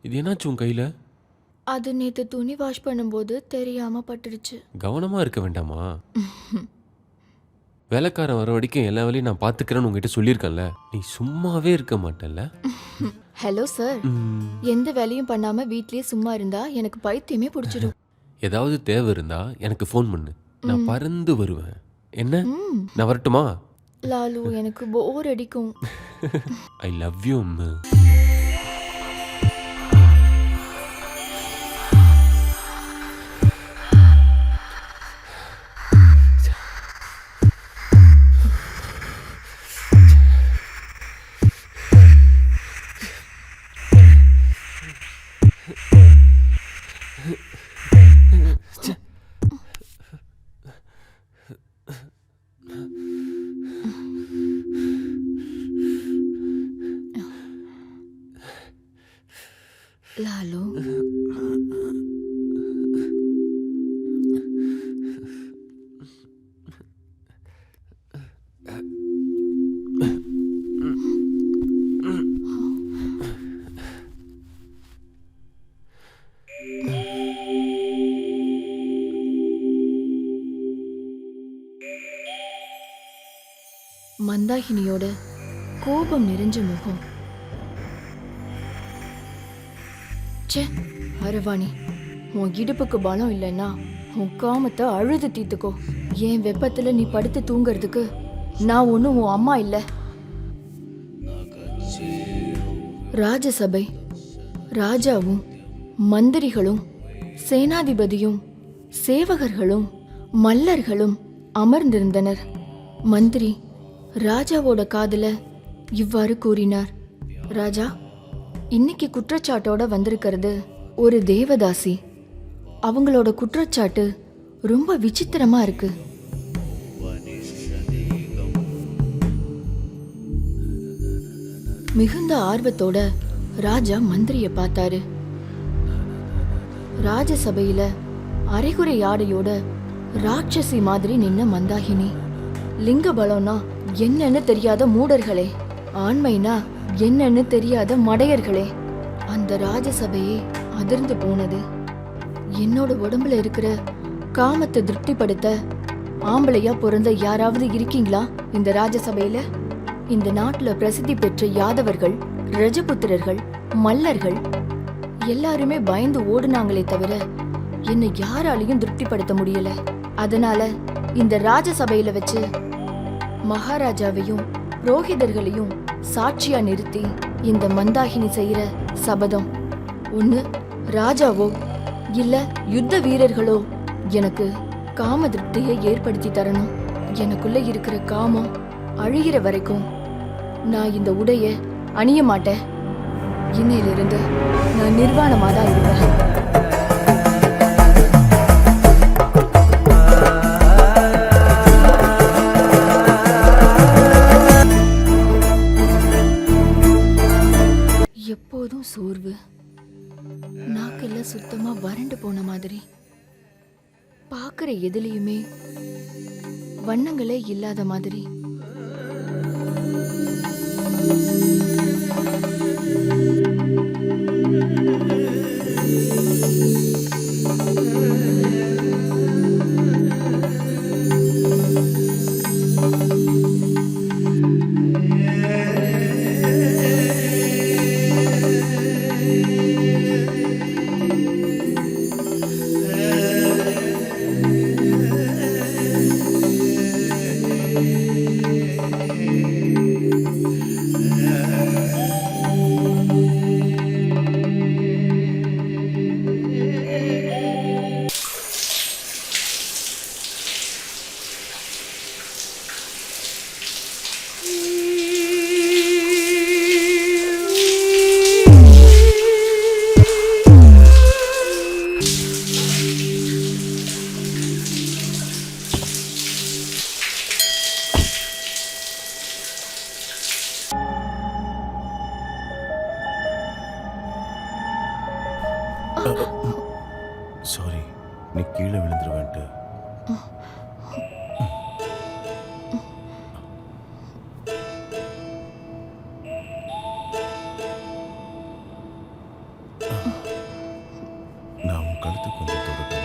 இது என்னாச்சு உன் கையில்? அது நேற்று துணி வாஷ் பண்ணும்போது தெரியாம பட்டுடுச்சு. கவனமாக இருக்க வேண்டாமா? வேலைக்காரன் வர வரைக்கும் எல்லா வேலையும் நான் பார்த்துக்கிறேன்னு உங்ககிட்ட சொல்லியிருக்கேன்ல. நீ சும்மாவே இருக்க மாட்டேல்ல? ஹலோ சார், எந்த வேலையும் பண்ணாம வீட்லயே சும்மா இருந்தா எனக்கு பைத்தியமே பிடிச்சிடும். ஏதாவது தேவை இருந்தா எனக்கு ஃபோன் பண்ணு, நான் பறந்து வருவேன். என்ன, நான் வரட்டுமா? லாலு, எனக்கு போர் அடிக்கும். I love you Ammu. Lalu, மந்தாகினியோட கோபம் நிறைஞ்ச முகம். ச்சே, அரவாணி, உன் இடுப்புக்கு பலம் இல்லைன்னா உன் காமத்தை அழுது தீத்துக்கோ. என் வெப்பத்துல நீ படுத்து தூங்கறதுக்கு நான் ஒன்றும் உன் அம்மா இல்லை. ராஜசபை, ராஜாவும் மந்திரிகளும் சேனாதிபதியும் சேவகர்களும் மல்லர்களும் அமர்ந்திருந்தனர். மந்திரி ராஜாவோட காதுல இவ்வாறு கூறினார். ராஜா, இன்னைக்கு குற்றச்சாட்டோட வந்திருக்கிறது ஒரு தேவதாசி. அவங்களோட குற்றச்சாட்டு ரொம்ப விசித்திரமா இருக்கு. மிகுந்த ஆர்வத்தோட ராஜா மந்திரிய பார்த்தாரு. ராஜசபையில அரைகுறை ஆடையோட ராட்சசி மாதிரி நின்ன மந்தாகினி. லிங்க பலம்னா என்னன்னு தெரியாத மூடர்களே, ஆண்மைனா என்னன்னு தெரியாத மடையர்களே. அந்த ராஜசபையே அதிர்ந்து போனது. என்னோட உடம்புல இருக்கிற காமத்தை திருப்திப்படுத்த ஆம்பளையா பிறந்த யாராவது இருக்கீங்களா இந்த ராஜசபையில? இந்த நாட்டுல பிரசித்தி பெற்ற யாதவர்கள், ரஜபுத்திரர்கள், மல்லர்கள் எல்லாருமே பயந்து ஓடுனாங்களே தவிர என்னை யாராலையும் திருப்திப்படுத்த முடியல. அதனால இந்த ராஜசபையில வச்சு மகாராஜாவையும் புரோகிதர்களையும் சாட்சியா நிறுத்தி இந்த மந்தாகினி செய்யற சபதம், ஒண்ணு ராஜாவோ இல்ல யுத்த வீரர்களோ எனக்கு காம திருப்தியை ஏற்படுத்தி தரணும். எனக்குள்ள இருக்கிற காமம் அழிகிற வரைக்கும் நான் இந்த உடைய அணிய மாட்டேன். இன்னையிலிருந்து நான் நிர்வாணமா தான் இருப்பேன். எப்போதும் சோர்வு, நாக்கெல்லாம் சுத்தமா வறண்டு போன மாதிரி, பார்க்குற எதுலையுமே வண்ணங்களே இல்லாத மாதிரி. சாரி, நீ கீழே விழுந்துருவேன்ட்டு. நான் உன் கழுத்து கொஞ்சம் தொடட்டுமா?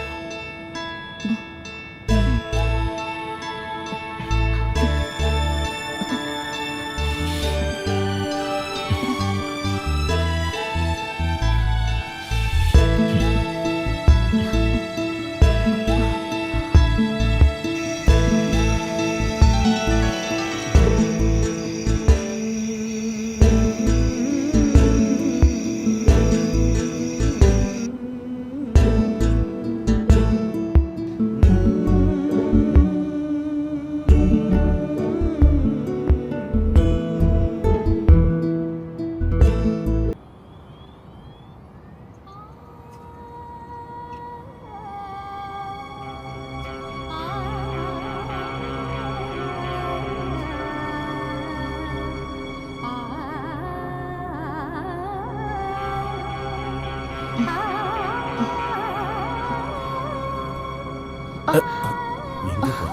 எங்க போற?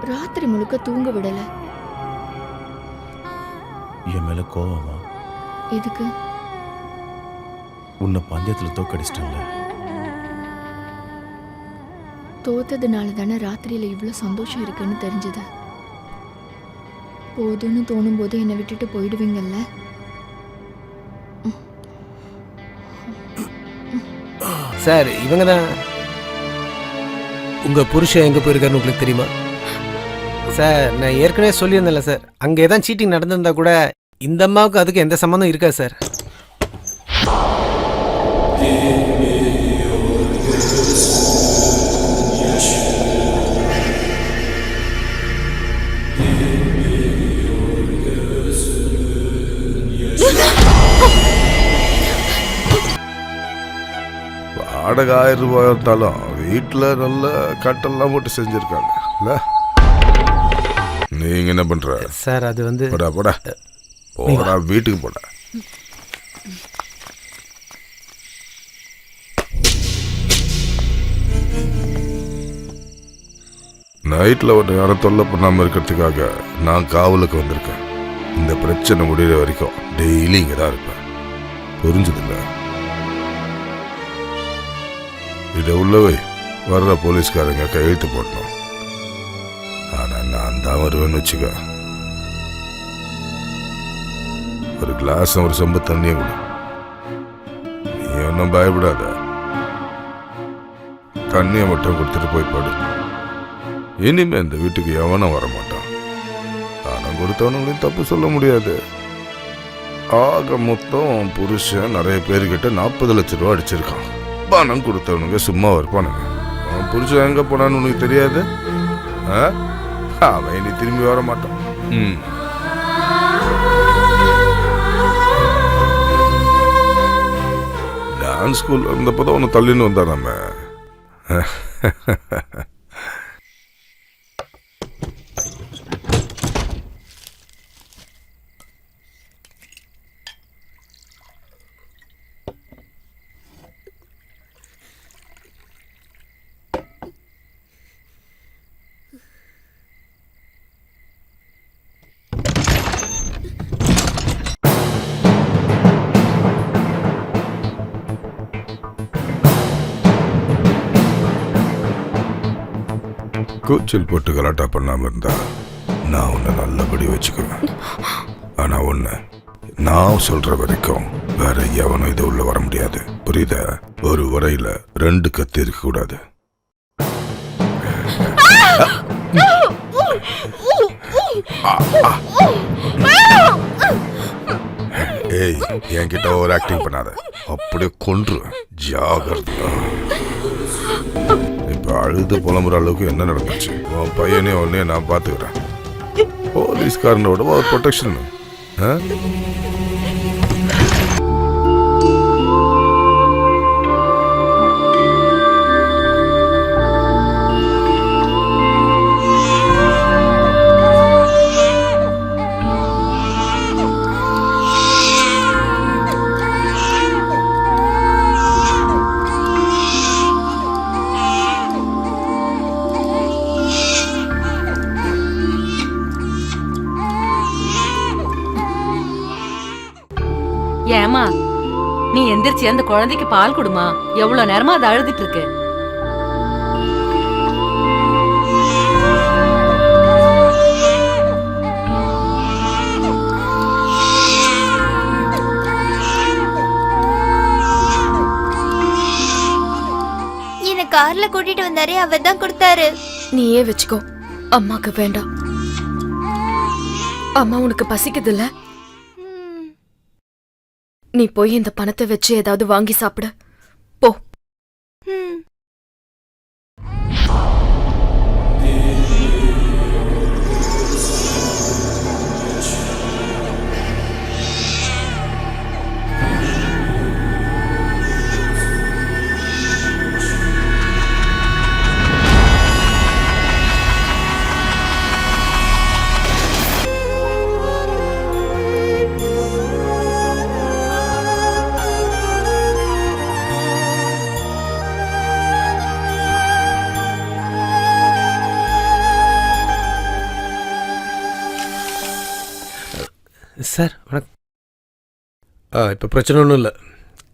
ராத்திரி முழுக்க தூங்க விடல. என் மேல கோவமா? எதுக்கு? உன்னை பந்தயத்துல தோக்கடிச்சிட்டல. தோத்ததுனால தானே ராத்திரியில இவ்வளோ சந்தோஷம் இருக்குன்னு தெரிஞ்சது. போதும்னு தோணும் போது என்னை விட்டுட்டு போயிடுவீங்கல்ல. சார் இவங்க தான் உங்கள் புருஷன் எங்கே போயிருக்காருன்னு உங்களுக்கு தெரியுமா? சார் நான் ஏற்கனவே சொல்லியிருந்தேன்ல சார், அங்கே எதாவது சீட்டிங் நடந்திருந்தா கூட இந்த அம்மாவுக்கு அதுக்கு எந்த சம்மந்தம் இருக்காது சார். வாடகை 1000 ரூபாய் இருந்தாலும் வீட்டில் நல்ல கட்டெல்லாம் போட்டு செஞ்சுருக்காங்க இல்லை? நீங்க என்ன பண்ற? சார் அது வந்து போடா போடா போடா, வீட்டுக்கு போடா. நைட்டில் ஒரு யாரும் தொல்லை பண்ணாமல் இருக்கிறதுக்காக நான் காவலுக்கு வந்திருக்கேன். இந்த பிரச்சனை முடிகிற வரைக்கும் டெய்லி இங்கே தான் இருப்பேன். புரிஞ்சுதுல்ல? இதை உள்ளவை வர்ற போலீஸ்காரங்க கையெழுத்து போடணும். ஆனால் நான் தான் வருவேன்னு வச்சுக்க. ஒரு கிளாஸ் ஒரு சொம்பு தண்ணியை கொடு. நீ ஒன்றும் பயப்படாத. தண்ணியை மட்டும் கொடுத்துட்டு போய் படு. இனிமே இந்த வீட்டுக்கு எவனும் வரமாட்டான். பணம் கொடுத்தவனுங்களையும் தப்பு சொல்ல முடியாது. ஆக மொத்தம் புருஷன் நிறைய பேர்கிட்ட 40 லட்சம் ரூபா அடிச்சிருக்கான். பணம் கொடுத்தவனுங்க சும்மா இருப்பானுங்க. அவன் புருஷன் எங்க போனான்னு உனக்கு தெரியாது. அவன் இனி திரும்பி வர மாட்டான். டான்ஸ் ஸ்கூல் இருந்தப்பதான் உன்னை தள்ளின்னு வந்தா நம்ம. கூச்சல் போட்டு கலாட்டா பண்ணாம இருந்தா நான் உன்னை நல்லபடி வச்சுக்குவேன். ஆனா ஒண்ணு, நான் சொல்ற வரைக்கும் வேற எவனும் இது உள்ள வர முடியாது. புரியுதா? ஒரு உரையில 2 கத்தி இருக்க கூடாது. ஏய், என்கிட்ட ஒரு ஆக்டிங் பண்ணாத, அப்படியே கொன்றுவேன். ஜாகிரதா. இப்ப அழுது புலம்புற அளவுக்கு என்ன நடந்துச்சு? உன் பையனே உடனே நான் பாத்துக்கிறேன். போலீஸ்காரனோட ஒரு ப்ரொடெக்ஷன். நீ எந்திரிச்சு அந்த குழந்தைக்கு பால் கொடுமா. எவ்வளவு நேரமா அது அழுதுட்டு இருக்கு. என்ன கார்ல கூட்டிட்டு வந்தாரே, அவர் தான் கொடுத்தாரு. நீயே வச்சுக்கோ, அம்மாக்கு வேண்டாம். அம்மா உனக்கு பசிக்குதுல்ல, நீ போய் இந்த பணத்தை வச்சு ஏதாவது வாங்கி சாப்பிடு போ. சார் வணக்கம். இப்போ பிரச்சனை ஒன்றும் இல்லை.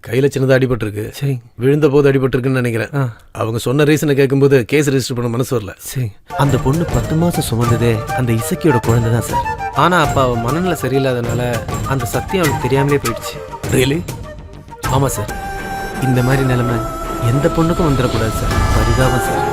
கையில் சின்னதாக அடிபட்டிருக்கு. சரி. விழுந்த போது அடிபட்டிருக்குன்னு நினைக்கிறேன். அவங்க சொன்ன ரீசனை கேட்கும்போது கேஸ் ரெஜிஸ்டர் பண்ண மனசு வரல. சரி. அந்த பொண்ணு 10 மாதம் சுமந்ததே அந்த இசக்கியோட குழந்தை தான் சார். ஆனால் அப்போ அவள் மனநிலை சரியில்லாதனால அந்த சத்தியம் அவளுக்கு தெரியாமலே போயிடுச்சு. ரியலி? ஆமாம் சார். இந்த மாதிரி நிலைமை எந்த பொண்ணுக்கும் வந்துடக்கூடாது சார். பரிதாபம் சார்.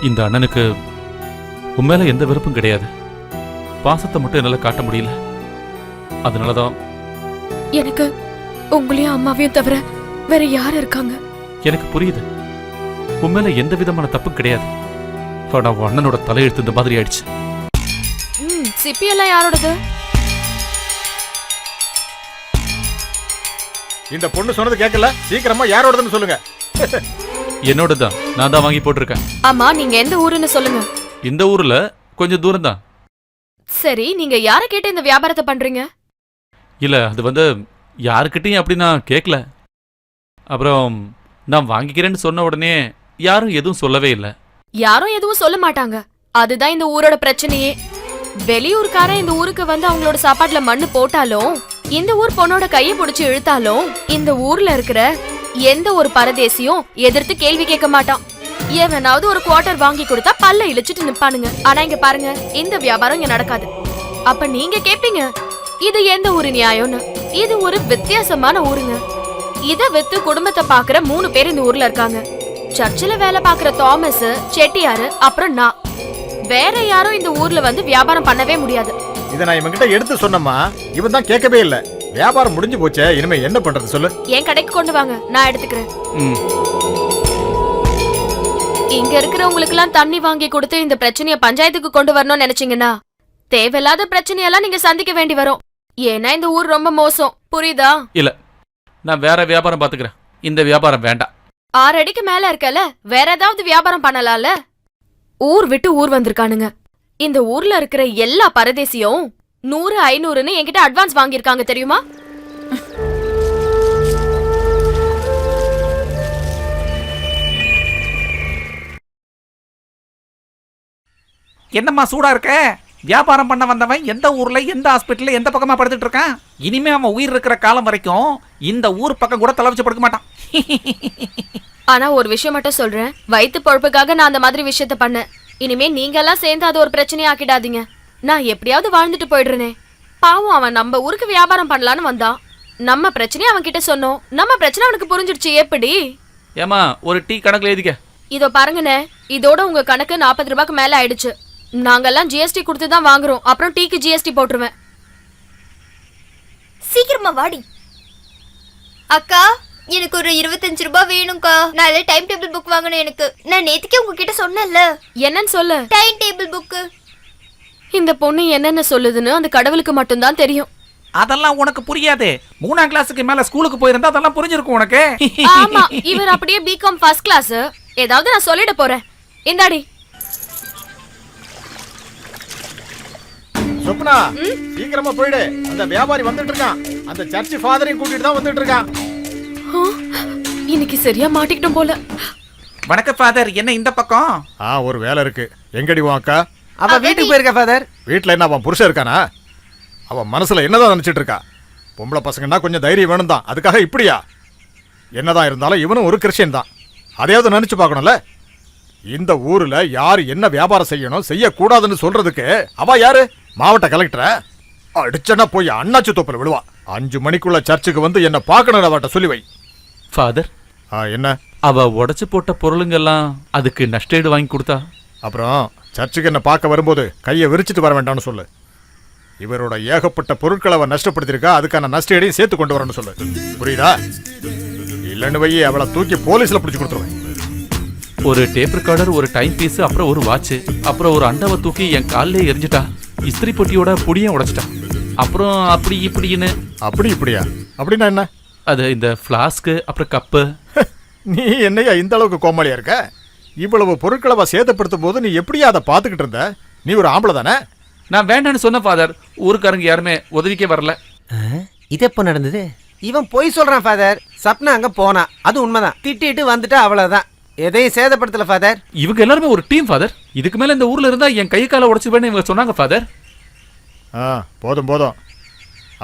இந்த அண்ணனுக்கு உண்மையில எந்த வெறுப்பும் கிடையாது. பாசத்தை மட்டும் என்னால காட்ட முடியல. அதனாலதான் எனக்கு உங்களையும் அம்மாவையும் தவிர வேற யார் இருக்காங்க? எனக்கு புரியுது. உண்மையில எந்த விதமான தப்பும் கிடையாது. ஆனா அண்ணனோட தலையெழுத்து இந்த மாதிரி ஆயிடுச்சு. சிப்பி எல்லாம் யாரோடது? இந்த பொண்ணு சொன்னது கேட்கல. சீக்கிரமா யாரோடதுன்னு சொல்லுங்க. என்னோடதான். நான் தான் வாங்கி போட்டிருக்கேன். ஆமா, நீங்க எந்த ஊருன்னு சொல்லுங்க. இந்த ஊர்ல கொஞ்சம் தூரம் தான். சரி, நீங்க யார கேட்டு இந்த வியாபாரத்தை பண்றீங்க? இல்ல, அது யாருக்கிட்டையும் அப்படி நான் கேட்கல. அப்புறம் நான் வாங்கிக்கிறேன்னு சொன்ன உடனே யாரும் எதுவும் சொல்லவே இல்லை. யாரும் எதுவும் சொல்ல மாட்டாங்க. அதுதான் இந்த ஊரோட பிரச்சனையே. வெளியூர்காரன் இந்த ஊருக்கு வந்து அவங்களோட சாப்பாட்டுல மண்ணு போட்டாலும், இந்த ஊர் பொண்ணோட கைய பிடிச்சு இழுத்தாலும், இந்த ஊர்ல இருக்கிற எந்த ஒரு பரதேசியும் எதிர்த்து கேள்வி கேட்க மாட்டான். எவனாவது ஒரு குவார்டர் வாங்கி கொடுத்தா பல்ல இழிச்சிட்டு நிப்பானுங்க. ஆனா இங்க பாருங்க, இந்த வியாபாரம் இங்க நடக்காது. அப்ப நீங்க கேப்பீங்க, இது எந்த ஊரு நியாயம்னு. இது ஒரு வித்தியாசமான ஊருங்க. இத வித்து குடும்பத்தை பாக்குற 3 பேர் இந்த ஊர்ல இருக்காங்க. சர்ச்சில் வேலை பாக்குற தாமஸ், செட்டியாரு, அப்புறம் நான். வேற யாரும் இந்த ஊர்ல வந்து வியாபாரம் பண்ணவே முடியாது. இத நான் இவன்கிட்ட எடுத்து சொன்னமா, இவன் தான் கேட்கவே இல்ல. வியாபாரம் முடிஞ்சு போச்சே, இனிமே என்ன பண்றது சொல்லு. என் கடைக்கு கொண்டு வாங்க, நான் எடுத்துக்கிறேன். இங்க இருக்கிறவங்களுக்கு எல்லாம் தண்ணி வாங்கி கொடுத்து இந்த பிரச்சனைய பஞ்சாயத்துக்கு கொண்டு வரணும்னு நினைச்சீங்கன்னா தேவையில்லாத பிரச்சனையெல்லாம் நீங்க சந்திக்க வேண்டி வரும். ஏன்னா இந்த ஊர் ரொம்ப மோசம், புரியுதா? இல்ல, நான் வேற வியாபாரம் பாத்துக்கிறேன். இந்த வியாபாரம் வேண்டாம். 6 அடிக்கு மேல இருக்கல, வேற ஏதாவது வியாபாரம் பண்ணலாம்ல. ஊர் விட்டு ஊர் வந்திருக்கானுங்க. இந்த ஊர்ல இருக்கிற எல்லா பரதேசியும் 100, 500ன்னு என்கிட்ட அட்வான்ஸ் வாங்கியிருக்காங்க தெரியுமா? என்னம்மா சூடா இருக்க? வியாபாரம் பண்ண வந்தவன் எந்த ஊர்ல, எந்த ஹாஸ்பிட்டல்ல, எந்த பக்கமா படுத்துட்டு இருக்கான்? இனிமே அவன் உயிர் இருக்கிற காலம் வரைக்கும் இந்த ஊர் பக்கம் கூட தலை வச்சு படுக்க மாட்டான். ஆனா ஒரு விஷயம் மட்டும் சொல்றேன், வயிற்று பொழப்புக்காக நான் அந்த மாதிரி விஷயத்த பண்ணேன். இனிமே நீங்க எல்லாம் சேர்ந்து அது ஒரு பிரச்சனையா ஆக்கிடாதீங்க. நான் எப்படியாவது வாழ்ந்துட்டு போயிடுறேனே. பாவம், அவன் நம்ம ஊருக்கு வியாபாரம் பண்ணலான்னு வந்தான். நம்ம பிரச்சனையை அவன் கிட்ட சொன்னோம், நம்ம பிரச்சனை அவனுக்கு புரிஞ்சிடுச்சு. எப்படி? ஏமா ஒரு டீ கணக்குல எழுதிக்க. இதோ பாருங்கண்ணே, இதோட உங்க கணக்கு 40 ரூபாய்க்கு மேல ஆயிடுச்சு. நாங்கெல்லாம் ஜிஎஸ்டி கொடுத்து தான் வாங்குறோம். அப்புறம் டீக்கு ஜிஎஸ்டி போட்டுருவேன். சீக்கிரமா வாடி. அக்கா, எனக்கு ஒரு 25 ரூபாய் வேணும்க்கா. நாளை டைம் டேபிள் புக் வாங்கணும் எனக்கு. நான் நேத்துக்கே உங்ககிட்ட சொன்னேன்ல. என்னன்னு சொல்லு. Time table book. இந்த பொண்ணு என்னென்ன சொல்லுதுன்னு அந்த கடவுளுக்கு மட்டும்தான் தெரியும். அதெல்லாம் உனக்கு புரியாது. 3ஆம் கிளாஸுக்கு மேல ஸ்கூலுக்கு போயிருந்தா அதெல்லாம் புரிஞ்சிருக்கும் உனக்கு. ஆமா, இவர் அப்படியே பிகாம் ஃபர்ஸ்ட் கிளாஸ். ஏதாவது நான் சொல்லிட போறேன். இந்தாடி. சொப்னா, சீக்கிரமா போயிடு. அந்த வியாபாரி வந்துட்டு இருக்கான். அந்த சர்ச் ஃபாதரையும் கூட்டிட்டு தான் வந்துட்டு இருக்கான். இன்னைக்கு சரியா மாட்டிக்கிட்டோம் போல. வணக்கம் ஃபாதர், என்ன இந்த பக்கம்? ஒரு வேலை இருக்கு. எங்கடி உன் அக்கா? அவ வீட்டுக்கு போயிருக்கா ஃபாதர். வீட்டுல என்ன அவன் புருஷன் இருக்கானா? அவன் மனசுல என்னதான் நினைச்சிட்டு இருக்கா? பொம்பளை பசங்கன்னா கொஞ்சம் தைரியம் வேணும் தான். அதுக்காக இப்படியா? என்னதான் இருந்தாலும் இவனும் ஒரு கிறிஸ்டியன் தான். அதையாவது நினைச்சு பார்க்கணும்ல. இந்த ஊர்ல யாரு என்ன வியாபாரம் செய்யணும் செய்யக்கூடாதுன்னு சொல்றதுக்கு அவ யாரு? மாவட்ட கலெக்டரை அடிச்சனா போய் அண்ணாச்சி தோப்பில் விழுவா. 5 மணிக்குள்ள சர்ச்சுக்கு வந்து என்ன பார்க்கணும் அவட்ட சொல்லி வை. ஃபாதர், என்ன? அவ உடைச்சு போட்ட பொருளுங்கெல்லாம் அதுக்கு நஷ்டஈடு வாங்கி கொடுத்தா. அப்புறம் சர்ச்சுக்கு என்ன பார்க்க வரும்போது கையை விரிச்சிட்டு வர வேண்டாம்னு சொல்லு. இவரோட ஏகப்பட்ட பொருட்களை அவன் நஷ்டப்படுத்திருக்கா. அதுக்கான நஷ்டஈடையும் சேர்த்து கொண்டு வரணும்னு சொல்லு. புரியுதா? இல்லைன்னு வை, அவளை தூக்கி போலீஸ்ல பிடிச்சி கொடுத்துருவேன். ஒரு டேப் ரெக்கார்டர், ஒரு டைம் பீஸ், அப்புறம் ஒரு வாட்ச், அப்புறம் ஒரு அண்டாவை தூக்கி என் காலிலே எரிஞ்சிட்டா. இஸ்திரி பொட்டியோட புடியும் உடைச்சிட்டா. அப்புறம் அப்படி இப்படின்னு. அப்படி இப்படியா? அப்படின்னா என்ன? அது இந்த ஃப்ளாஸ்க்கு, அப்புறம் கப்பு. நீ என்னையா இந்த அளவுக்கு கோமாளியா இருக்க? இவ்வளவு பொருட்களை அவ சேதப்படுத்தும் போது நீ எப்படியா அதை பார்த்துக்கிட்டு இருந்த? நீ ஒரு ஆம்பளை தானே? நான் வேண்டான்னு சொன்ன ஃபாதர். ஊருக்காரங்க யாருமே உதவிக்கே வரல. இது எப்போ நடந்தது? இவன் பொய் சொல்றான் ஃபாதர். சப்னா அங்க போனா, அது உண்மைதான். திட்டிட்டு வந்துட்டா, அவ்வளவுதான். எதையும் சேதப்படுத்தல ஃபாதர். இவங்க எல்லாருமே ஒரு டீம் ஃபாதர். இதுக்கு மேல இந்த ஊர்ல இருந்தா என் கை காலை உடைச்சுவேன்னு இவங்க சொன்னாங்க ஃபாதர். போதும் போதும்.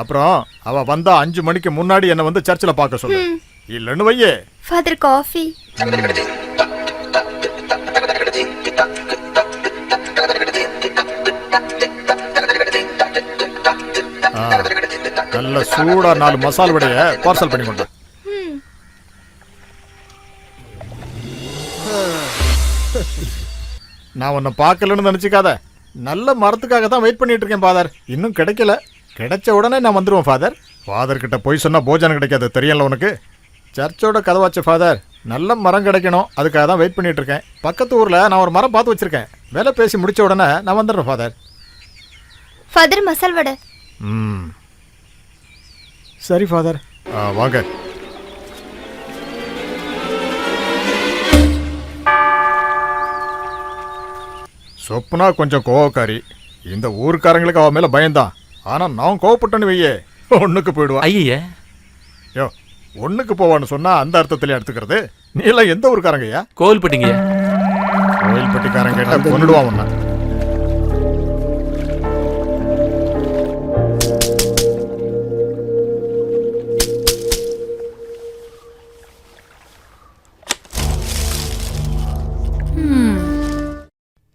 அப்புறம் அவ வந்தா 5 மணிக்கு முன்னாடி என்ன வந்து சர்ச்சில் பார்க்க சொல்லு. இல்லைன்னு வையே. Father coffee. நல்ல சூடா 4 மசால் வடைய பார்சல் பண்ணி கொண்டு. நான் உன்னை பார்க்கலன்னு நினைச்சுக்காத. நல்ல மரத்துக்காக தான் வெயிட் பண்ணிட்டு இருக்கேன் ஃபாதர். இன்னும் கிடைக்கல. கிடைச்ச உடனே நான் வந்துடுவேன் ஃபாதர். ஃபாதர் கிட்ட போய் சொன்னா போஜனம் கிடைக்காது, தெரியல உனக்கு. சர்ச்சோட கதவாச்சு ஃபாதர். நல்ல மரம் கிடைக்கணும், அதுக்காக தான் வெயிட் பண்ணிட்டு இருக்கேன். பக்கத்து ஊர்ல நான் ஒரு மரம் பார்த்து வச்சிருக்கேன். வேலை பேசி முடிச்ச உடனே நான் வந்துடுறேன் ஃபாதர். ஃபாதர் மசால் வடை. சரி ஃபாதர். வாங்க. சொப்னா கொஞ்சம் கோவக்காரி. இந்த ஊருக்காரங்களுக்கு அவ மேல பயந்தான். ஆனா நான் கோவப்பட்டேன்னு வையே, ஒண்ணுக்கு போயிடுவா. ஐயே, யோ, ஒண்ணுக்கு போவான்னு சொன்னா அந்த அர்த்தத்திலே எடுத்துக்கிறது. நீ எல்லாம் எந்த ஊருக்காரங்கய்யா? கோவில்பட்டிங்க. கோயில்பட்டிக்காரன் கேட்டா கொண்டுடுவான் உன்ன.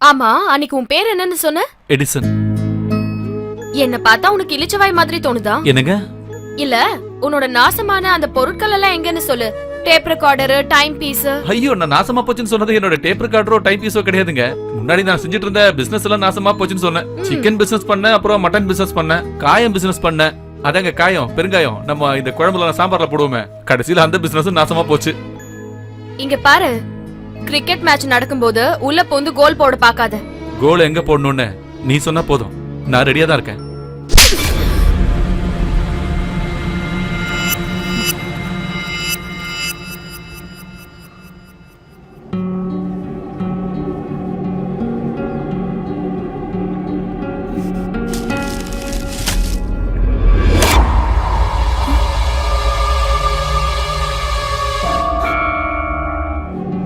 ஆமா, அன்னைக்கு உன் பேர் என்னன்னு சொன்ன? எடிசன். என்ன பார்த்தா உனக்கு இளிச்சவாய் மாதிரி தோணுதா? என்னங்க? இல்ல, உன்னோட நாசமான அந்த பொருட்கள் எல்லாம் எங்கன்னு சொல்லு. Tape recorder, time piece. ஐயோ, நான் நாசமா போச்சுன்னு சொன்னது என்னோட டேப் ரெக்கார்டரோ டைம் பீஸோ கிடையாதுங்க. முன்னாடி நான் செஞ்சுட்டு இருந்த பிசினஸ் எல்லாம் நாசமா போச்சுன்னு சொன்னேன். சிக்கன் பிசினஸ் பண்ணேன், அப்புறம் மட்டன் பிசினஸ் பண்ணேன், காயம் பிசினஸ் பண்ணேன். அதாங்க காயம், பெருங்காயம், நம்ம இந்த குழம்புல சாம்பார்ல போடுவோமே. கடைசியில அந்த பிசினஸும் நாசமா போச்சு. இங்க பாரு, கிரிக்கெட் மேட்ச் நடக்கும்போது உள்ள போந்து கோல் போட பாக்காத. கோல் எங்க போடணும்னு நீ சொன்னா போதும், நான் ரெடியா தான் இருக்கேன்.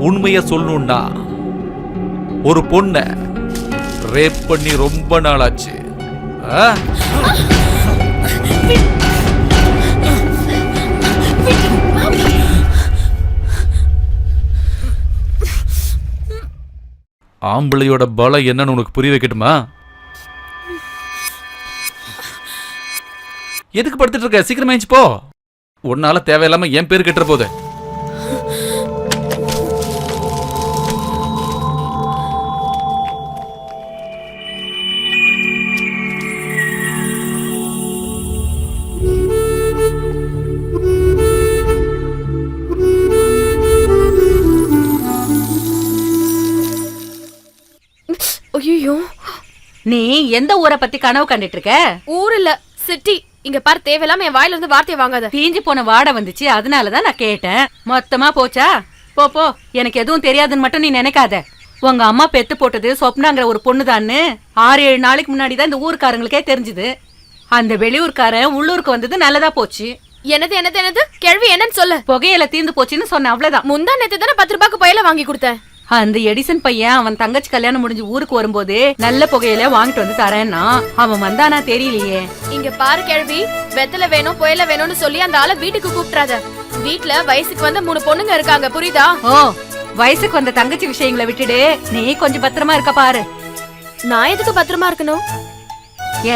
உண்மைய சொல்லணும்னா ஒரு பொண்ண ரேப் பண்ணி ரொம்ப நாளாச்சு. ஆம்பளையோட பலம் என்னன்னு உனக்கு புரிய வைக்கட்டுமா? எதுக்கு படுத்துட்டு இருக்க? சீக்கிரமா எழுந்து போ. உன்னால தேவையில்லாம என் பேர் கெட்டுற போதே. ஐயோ, நீ எந்த ஊரை பத்தி கனவு கண்டுட்டு இருக்க? ஊர் இல்ல, சிட்டி. இங்க பாரு, தேவையில்லாம என் வாயில இருந்து வார்த்தையை வாங்காத. தீஞ்சு போன வாடை வந்துச்சு, அதனாலதான் நான் கேட்டேன். மொத்தமா போச்சா? போ போ, எனக்கு எதுவும் தெரியாதுன்னு மட்டும் நீ நினைக்காத. உங்க அம்மா பெத்து போட்டது சொப்னாங்கிற ஒரு பொண்ணுதான்னு 6-7 நாளைக்கு முன்னாடி தான் இந்த ஊருக்காரங்களுக்கே தெரிஞ்சுது. அந்த வெளியூர்காரன் உள்ளூருக்கு வந்தது நல்லதா போச்சு. என்னது என்னது என்னது? கேள்வி என்னன்னு சொல்ல. புகையில தீந்து போச்சுன்னு சொன்ன, அவ்வளவுதான். முந்தா நேத்து தானே 10 ரூபாய்க்கு புயல வாங்கி கொடுத்தேன். அந்த எடிசன் பையன் அவன் தங்கச்சி கல்யாணம் முடிஞ்சு ஊருக்கு வரும்போது நல்ல புகையில வாங்கிட்டு வந்து தரேன்னா அவன் வந்தானா தெரியலையே. இங்க பாரு கேள்வி, வெத்தலை வேணும் புயல வேணும்னு சொல்லி அந்த ஆளை வீட்டுக்கு கூப்பிட்றாத. வீட்டுல வயசுக்கு வந்த 3 பொண்ணுங்க இருக்காங்க, புரியுதா? ஓ, வயசுக்கு வந்த தங்கச்சி விஷயங்களை விட்டுடு, நீ கொஞ்சம் பத்திரமா இருக்க பாரு. நான் எதுக்கு பத்திரமா இருக்கணும்?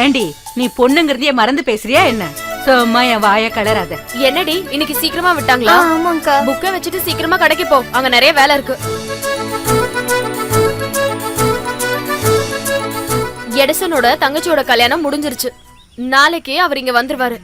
ஏண்டி, நீ பொண்ணுங்கிறதையே மறந்து பேசுறியா என்ன? சும்மா என் வாய கலராத. என்னடி, இன்னைக்கு சீக்கிரமா விட்டாங்களா? ஆமாங்கக்கா. புக்கை வச்சுட்டு சீக்கிரமா கடைக்கு போ, அங்க நிறைய வேலை இருக்கு. எடிசனோட தங்கச்சியோட கல்யாணம் முடிஞ்சிருச்சு. நாளைக்கு அவர் இங்க வந்துருவாரு.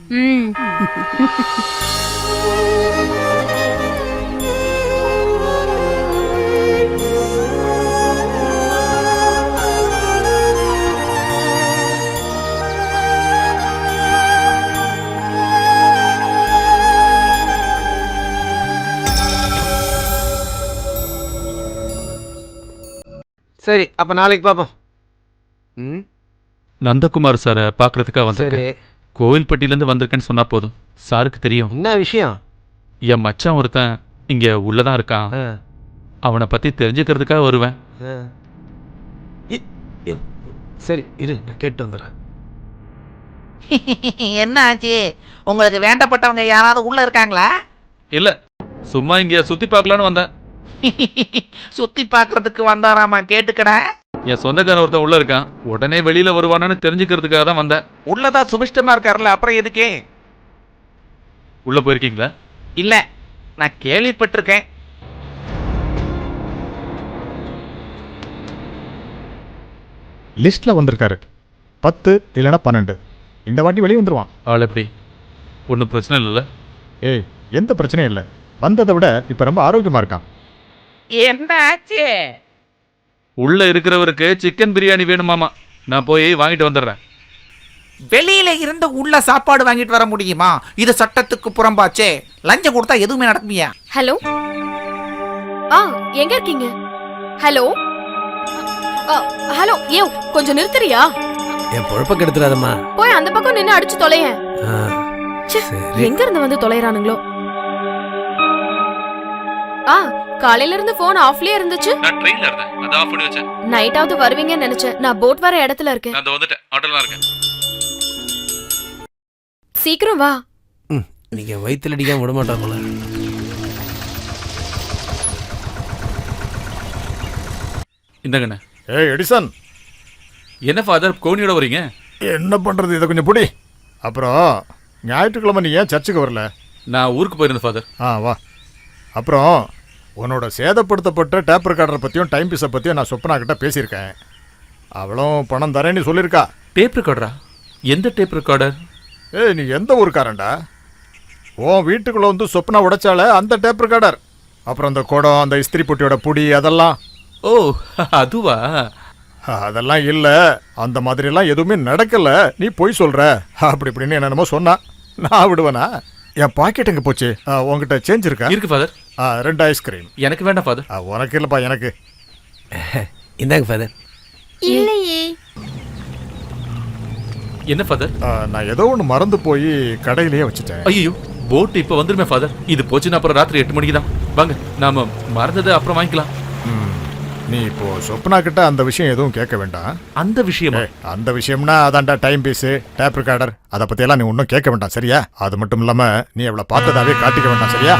சரி, அப்ப நாளைக்கு பாப்போம். ம், நந்தகுமார் சாரை பார்க்கறதுக்காக சரி. வந்திருக்கேன். கோவில்பட்டியிலேருந்து வந்திருக்கேன்னு சொன்னா போதும், சாருக்கு தெரியும். என்ன விஷயம்? என் மச்சான் ஒருத்தன் இங்க உள்ளதான் இருக்கான். ஆ, அவனை பத்தி தெரிஞ்சுக்கிறதுக்காக வருவேன். ஆ. சரி, இரு, நான் கேட்டு வந்துடுறேன். என்ன ஆச்சு? உங்களுக்கு வேண்டப்பட்டவங்க யாராவது உள்ள இருக்காங்களா? இல்ல, சும்மா இங்க சுத்தி பார்க்கலான்னு வந்தேன். சுத்தி பாக்குறதுக்கு வந்தாராமா, கேட்டுக்கடா. என் சொந்தக்காரன் ஒருத்தன் உள்ள இருக்கான், உடனே வெளியில வருவானான்னு தெரிஞ்சுக்கிறதுக்காக தான் வந்தேன். உள்ளதான் சுபிஷ்டமா இருக்காருல்ல, அப்புறம் எதுக்கே? உள்ள போயிருக்கீங்களா? இல்ல, நான் கேள்விப்பட்டிருக்கேன். லிஸ்ட்ல வந்திருக்காரு 10 இல்லைன்னா 12. இந்த வாட்டி வெளியே வந்துருவான். ஆள் எப்படி? ஒன்றும் பிரச்சனை இல்லைல்ல? ஏய், எந்த பிரச்சனையும் இல்லை. வந்ததை விட இப்ப ரொம்ப ஆரோக்கியமா இருக்கான். என்ன ஆச்சு? உள்ள இருக்கிறவருக்கு சிக்கன் பிரியாணி வேணுமாமா. நான் போய் வாங்கிட்டு வந்துடுறேன். வெளியில இருந்து உள்ள சாப்பாடு வாங்கிட்டு வர முடியுமா? இது சட்டத்துக்கு புறம்பாச்சே. லஞ்சம் கொடுத்தா எதுவுமே நடக்குமியா? ஹலோ, எங்க இருக்கீங்க? ஹலோ, ஹலோ, ஏ கொஞ்சம் நிறுத்துறியா? என் பொழப்ப கெடுத்துறாதம்மா. போய் அந்த பக்கம் நின்னு அடிச்சு தொலையேன். ஆ, ச்சே, சரி. எங்க இருந்து வந்து தொலைறானுங்களோ? காலையில இருந்து போன் ஆஃப்லயே இருந்துச்சு. நான் ட்ரெயின்ல இருந்தேன், அத ஆஃப் பண்ணி வச்சேன். நைட்டாவது வருவீங்கன்னு நினைச்சேன். நான் போட் வர இடத்துல இருக்கேன். நான் வந்துட்டேன், ஆட்டோல இருக்கேன். சீக்கிரம் வா. நீங்க வயித்துல அடிக்காம விட மாட்டாங்களா? இந்தங்கண்ணே. ஏய் எடிசன், என்ன ஃபாதர் கோனியோட வரீங்க? என்ன பண்றது, இதை கொஞ்சம் பிடி. அப்புறம் ஞாயிற்றுக்கிழமை நீ ஏன் சர்ச்சுக்கு வரல? நான் ஊருக்கு போயிருந்தேன் ஃபாதர். வா. அப்புறம் உன்னோட சேதப்படுத்தப்பட்ட டேப் ரெக்கார்டரை பற்றியும் டைம் பீஸை பற்றியும் நான் சொப்பனா கிட்ட பேசியிருக்கேன். அவளும் பணம் தரேன்னு சொல்லியிருக்கா. டேப் ரெக்கார்டரா? எந்த டேப் ரெக்கார்டர்? ஏய், நீ எந்த ஊருக்காரன்டா? உன் வீட்டுக்குள்ளே வந்து சொப்பனா உடைச்சால அந்த டேப் ரெக்கார்டர். அப்புறம் அந்த குடம், அந்த இஸ்திரி பொட்டியோட புடி, அதெல்லாம். ஓ, அதுவா? அதெல்லாம் இல்லை. அந்த மாதிரிலாம் எதுவுமே நடக்கலை. நீ போய் சொல்கிற அப்படி இப்படின்னு என்னென்னமோ சொன்னா. நான் விடுவேனா? என் பாக்கெட் எங்கே போச்சு? உங்ககிட்ட சேஞ்ச் இருக்கா? இருக்கு ஃபாதர். 2 ஐஸ்கிரீம். எனக்கு வேண்டாம் ஃபாதர். உனக்கு இல்லைப்பா, எனக்கு. இந்தாங்க ஃபாதர். இல்லையே. என்ன ஃபாதர்? நான் ஏதோ ஒன்று மறந்து போய் கடையிலேயே வச்சுட்டேன். ஐயோ, போட் இப்போ வந்துருமே ஃபாதர். இது போச்சுன்னா அப்புறம் ராத்திரி 8 மணிக்கு தான். வாங்க, நாம மறந்ததை அப்புறம் வாங்கிக்கலாம். நீ இப்போ சொப்னா கிட்ட அந்த விஷயம் எதுவும் கேட்க வேண்டாம். அந்த விஷயமா? அந்த விஷயம்னா அதான்டா டைம் பீஸு, டேப் ரெக்கார்டர், அதை பற்றியெல்லாம் நீ ஒன்றும் கேட்க வேண்டாம், சரியா? அது மட்டும் இல்லாமல் நீ அவளை பார்த்ததாவே காட்டிக்க வேண்டாம், சரியா?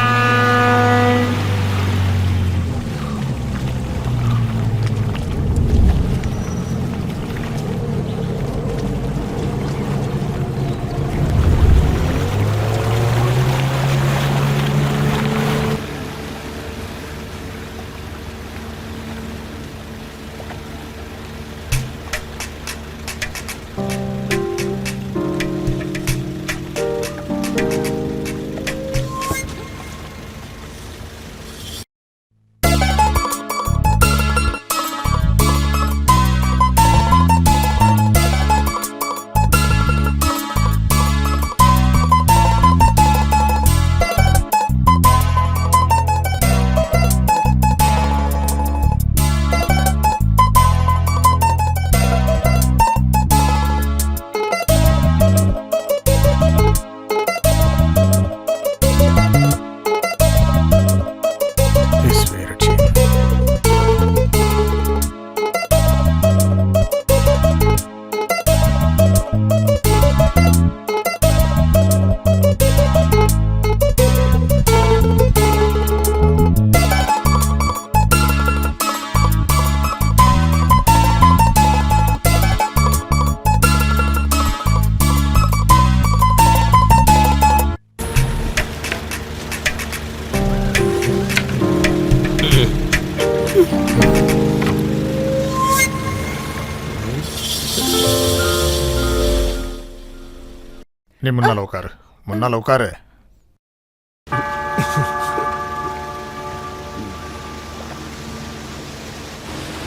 நீ முன்னால உட்காரு, முன்னால உட்காரு.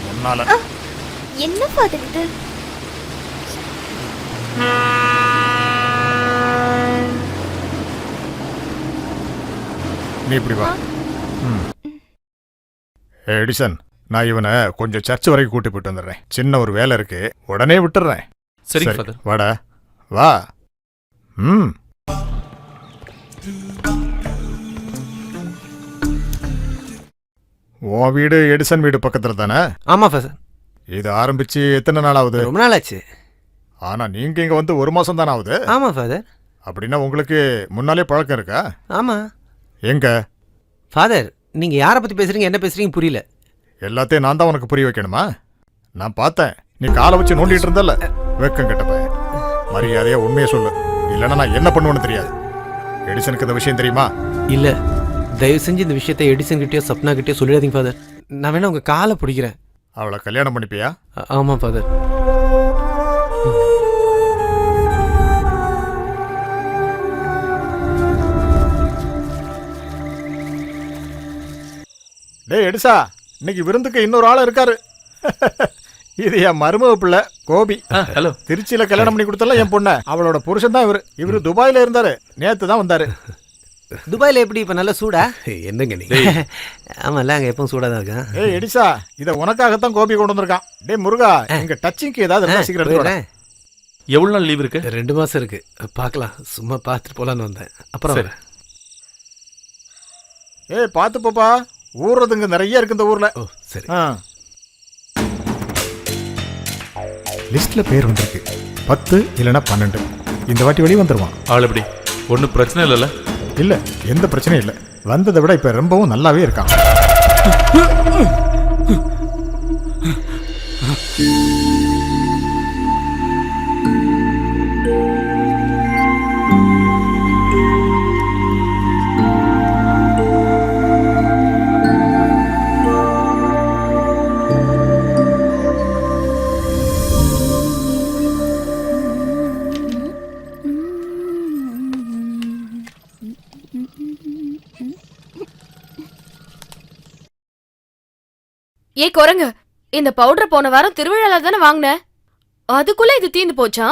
முன்னால. என்ன ஃபாதர் இது? நீ இப்படி வா. எடிசன், நான் இவனை கொஞ்சம் சர்ச் வரைக்கும் கூட்டி போயிட்டு வந்துடுறேன். சின்ன ஒரு வேலை இருக்கு, உடனே விட்டுறேன். சரி ஃபாதர். வாடா, வா. ம். உன் வீடு எடிசன் வீடு பக்கத்துல தானே? ஆமா ஃபாதர். இது ஆரம்பிச்சு எத்தனை நாள் ஆகுது? ரொம்ப நாள் ஆச்சு. ஆனா நீங்க இங்க வந்து 1 மாசம் தானே ஆகுது? ஆமா ஃபாதர். அப்படின்னா உங்களுக்கு முன்னாலே பழக்கம் இருக்கா? ஆமா எங்க? ஃபாதர், நீங்க யாரை பத்தி பேசுறீங்க, என்ன பேசுறீங்க புரியல. எல்லாத்தையும் நான் தான் உனக்கு புரிய வைக்கணுமா? நான் பார்த்தேன், நீ காலை வச்சு நோண்டிட்டு இருந்தல்ல. வெக்கம் கெட்ட பையன், மரியாதையா உண்மையை சொல்லு, இல்லைன்னா நான் என்ன பண்ணுவேன்னு தெரியாது. எடிசனுக்கு இந்த விஷயம் தெரியுமா? இல்ல, தயவு செஞ்சு இந்த விஷயத்தை எடிசன் கிட்டயோ சப்னா கிட்டயோ சொல்லிடாதீங்க ஃபாதர். நான் வேணா உங்க காலை பிடிக்கிறேன். அவளை கல்யாணம் பண்ணிப்பியா? ஆமா ஃபாதர். டேய் எடிசா, இன்னைக்கு விருந்துக்கு இன்னொரு ஆள் இருக்காரு. இது என் மருமக பிள்ளை கோபி. ஹலோ. திருச்சியில கல்யாணம் பண்ணி கொடுத்தல என் பொண்ண. அவளோட புருஷன் தான் இவரு. இவரு துபாயில இருந்தாரு, நேத்து தான் வந்தாரு. துபாயில எப்படி இப்ப நல்ல சூடா? என்னங்க நீ? ஆமால, அங்க எப்பவும் சூடா தான் இருக்கேன். ஏய் எடிசா, இத உனக்காகத்தான் கோபி கொண்டு வந்திருக்கான். டேய் முருகா, இங்க டச்சிங்க்கு ஏதாவது இருந்தா சீக்கிரம் எடுத்து வாடா. எவ்வளவு நாள் லீவ் இருக்கு? 2 மாசம் இருக்கு. பார்க்கலாம், சும்மா பார்த்துட்டு போலான்னு வந்தேன். அப்புறம் சரி. ஏய் பாத்து போப்பா, ஊர்றதுங்க நிறைய இருக்கு இந்த ஊர்ல. ஓ சரி. லிஸ்ட்ல பேர் வந்திருக்கு 10 இல்லனா 12. இந்த வாட்டி வெளிய வந்துருவான். ஆள் எப்படி? ஒன்றும் பிரச்சனை இல்லைல்ல? இல்ல, எந்த பிரச்சனையும் இல்ல. வந்ததை விட இப்ப ரொம்பவும் நல்லாவே இருக்கான். ஏ குரங்கு, இந்த பவுடர் போன வாரம் திருவிழால தானே வாங்கின, அதுக்குள்ள இது தீந்து போச்சா?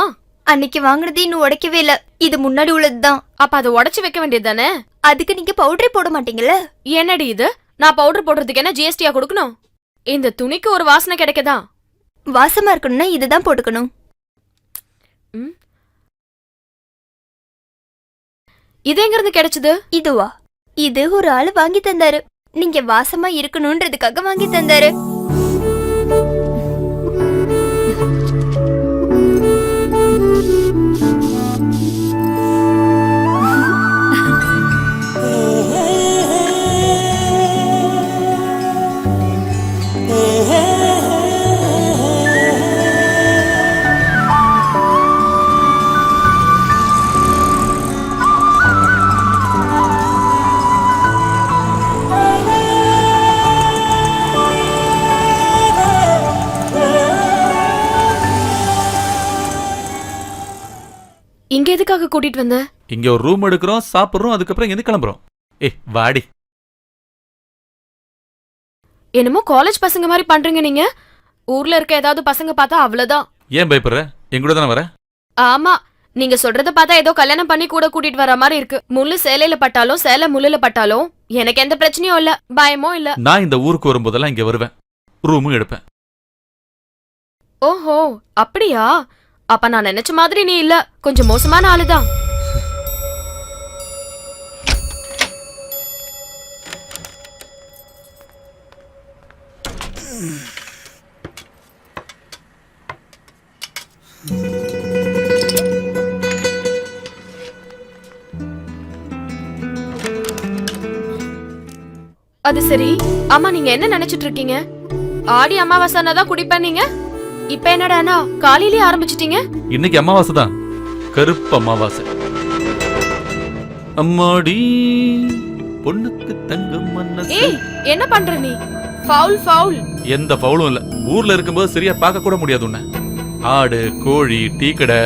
அன்னைக்கு வாங்குனது இன்னும் உடைக்கவே இல்ல. இது முன்னாடி உள்ளதுதான். அப்ப அதை உடைச்சு வைக்க வேண்டியது தானே? அதுக்கு நீங்க பவுடரே போட மாட்டீங்கல்ல? என்னடி இது? நான் பவுடர் போடுறதுக்கு என்ன ஜிஎஸ்டியா கொடுக்கணும்? இந்த துணிக்கு ஒரு வாசனை கிடைக்கதா? வாசமா இருக்கணும்னா இதுதான் போட்டுக்கணும். இது எங்க இருந்து கிடைச்சது? இதுவா? இது ஒரு ஆளு வாங்கி தந்தாரு. நீங்க வாசமா இருக்கணும்ன்றதுக்காக வாங்கி தந்தாரு. இங்க எதுக்காக கூட்டிட்டு வந்த? இங்க ஒரு ரூம் எடுக்கிறோம், சாப்பிடுறோம், அதுக்கப்புறம் இங்க கிளம்புறோம். ஏய் வாடி. என்னமோ காலேஜ் பசங்க மாதிரி பண்றீங்க நீங்க. ஊர்ல இருக்க ஏதாவது பசங்க பார்த்தா அவ்வளவுதான். ஏன் பயப்படுற? என் கூட தானே வர? ஆமா, நீங்க சொல்றத பார்த்தா ஏதோ கல்யாணம் பண்ணி கூட கூட்டிட்டு வர மாதிரி இருக்கு. முள்ளு சேலையில பட்டாலும் சேலை முள்ளுல பட்டாலும் எனக்கு எந்த பிரச்சனையும் இல்ல, பயமும் இல்ல. நான் இந்த ஊருக்கு வரும்போதெல்லாம் இங்க வருவேன், ரூமும் எடுப்பேன். ஓஹோ அப்படியா? அப்ப நான் நினைச்ச மாதிரி நீ இல்ல, கொஞ்சம் மோசமான ஆளுதான். அது சரி. ஆமா, நீங்க என்ன நினைச்சிட்டு இருக்கீங்க? ஆடி அமாவாசைனா தான் குடிப்பேன் நீங்க. இப்ப என்னடானா காலையிலேயே ஆரம்பிச்சிட்டீங்க? இன்னைக்கு அமாவாசை தான், கருப்பு அமாவாசை. அம்மாடி பொண்ணுக்கு தங்கம் மனசு. ஏய், என்ன பண்ற நீ? Foul foul. எந்த ஃபவுலும் இல்ல. ஊர்ல இருக்கும்போது சரியா பார்க்க கூட முடியாது உன்னை. ஆடு, கோழி, டீ கடை,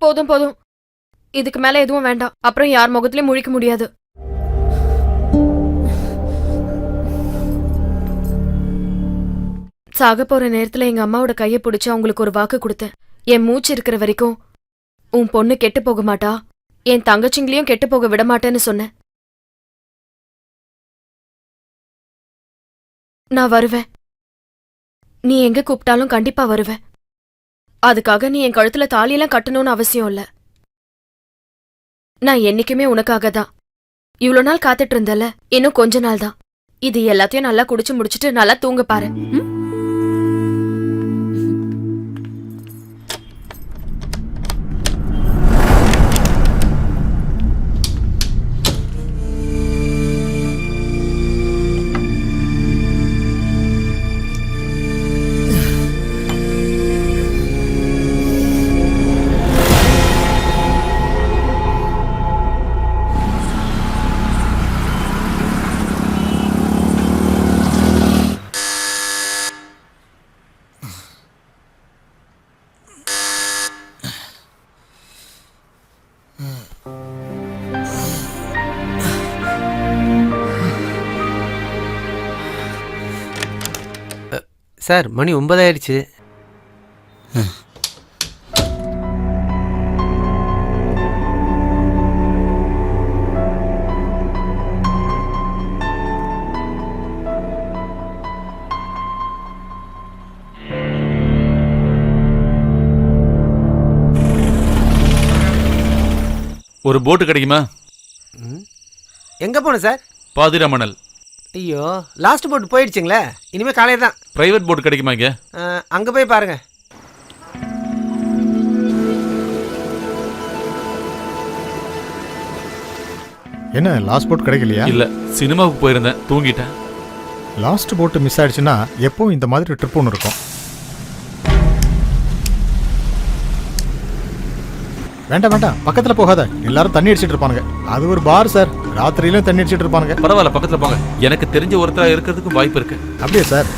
போதும் போதும். இதுக்கு மேல எதுவும் வேண்டாம். அப்புறம் யார் முகத்திலயும் முழிக்க முடியாது. சாக போற நேரத்துல எங்க அம்மாவோட கையை பிடிச்சு அவங்களுக்கு ஒரு வாக்கு கொடுத்தேன். என் மூச்சு இருக்கிற வரைக்கும் உன் பொண்ணு கெட்டு போக மாட்டா, என் தங்கச்சிங்களையும் கெட்டு போக விட மாட்டேன்னு சொன்னேன். நான் வருவேன். நீ எங்க கூப்பிட்டாலும் கண்டிப்பா வருவேன். அதுக்காக நீ என் கழுத்துல தாலியெல்லாம் கட்டணும்னு அவசியம் இல்ல. நான் என்னைக்குமே உனக்காக தான். இவ்ளோ நாள் காத்துட்டு இருந்தல, இன்னும் கொஞ்ச நாள் தான். இது எல்லாத்தையும் நல்லா குடிச்சு முடிச்சிட்டு நல்லா தூங்க பாரு. சார் மணி 9 ஆயிடுச்சு. ஒரு போட்டு கிடைக்குமா? எங்க போன சார்? பாதிராமணல். ஐயோ, லாஸ்ட் போட் போயிடுச்சுங்களே. இனிமே காலையில தான். பிரைவேட் போட் கிடைக்குமா இங்க? அங்க போய் பாருங்க. என்ன லாஸ்ட் போட் கிடைக்கலையா? இல்ல, சினிமாவுக்கு போயிருந்தேன், தூங்கிட்டேன். லாஸ்ட் போட்டு மிஸ் ஆயிடுச்சுன்னா எப்பவும் இந்த மாதிரி ட்ரிப் ஒன்று இருக்கும். வேண்டாம் வேண்டாம், பக்கத்துல போகாத. எல்லாரும் தண்ணி அடிச்சிட்டு இருப்பானுங்க. அது ஒரு பார் சார், ராத்திரியிலும் தண்ணி அடிச்சிட்டு இருப்பானுங்க. பரவாயில்ல, பக்கத்துல போங்க. எனக்கு தெரிஞ்ச ஒருத்தரா இருக்கிறதுக்கும் வாய்ப்பு இருக்கு. அப்படியே சார்?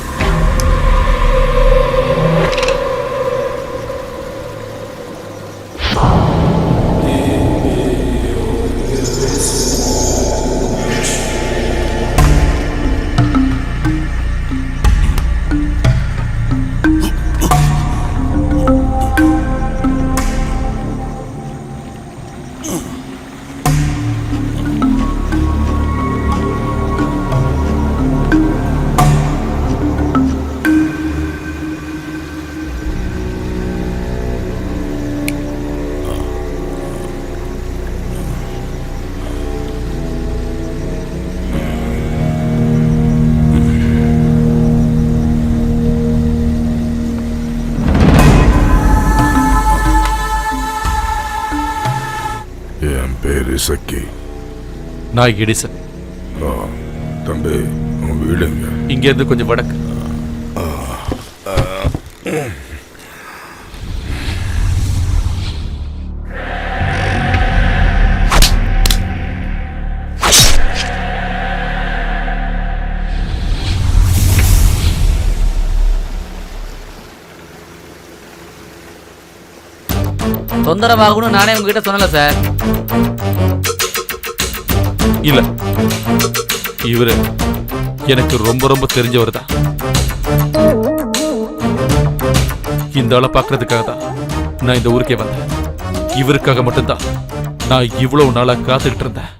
என் பேரு சக்கி. நான் எடிசன். தம்பி, உன் வீடுங்க? இங்க இருந்து கொஞ்சம் வடக்கு. தொந்தரவாகணும் நானே உங்ககிட்ட சொன்னல சார். இல்ல, இவரு எனக்கு ரொம்ப ரொம்ப தெரிஞ்சவர் தான். இந்த ஆளை பார்க்கறதுக்காக தான் நான் இந்த ஊருக்கே வந்தேன். இவருக்காக மட்டும்தான் நான் இவ்வளவு நாளா காத்துக்கிட்டு இருந்தேன்.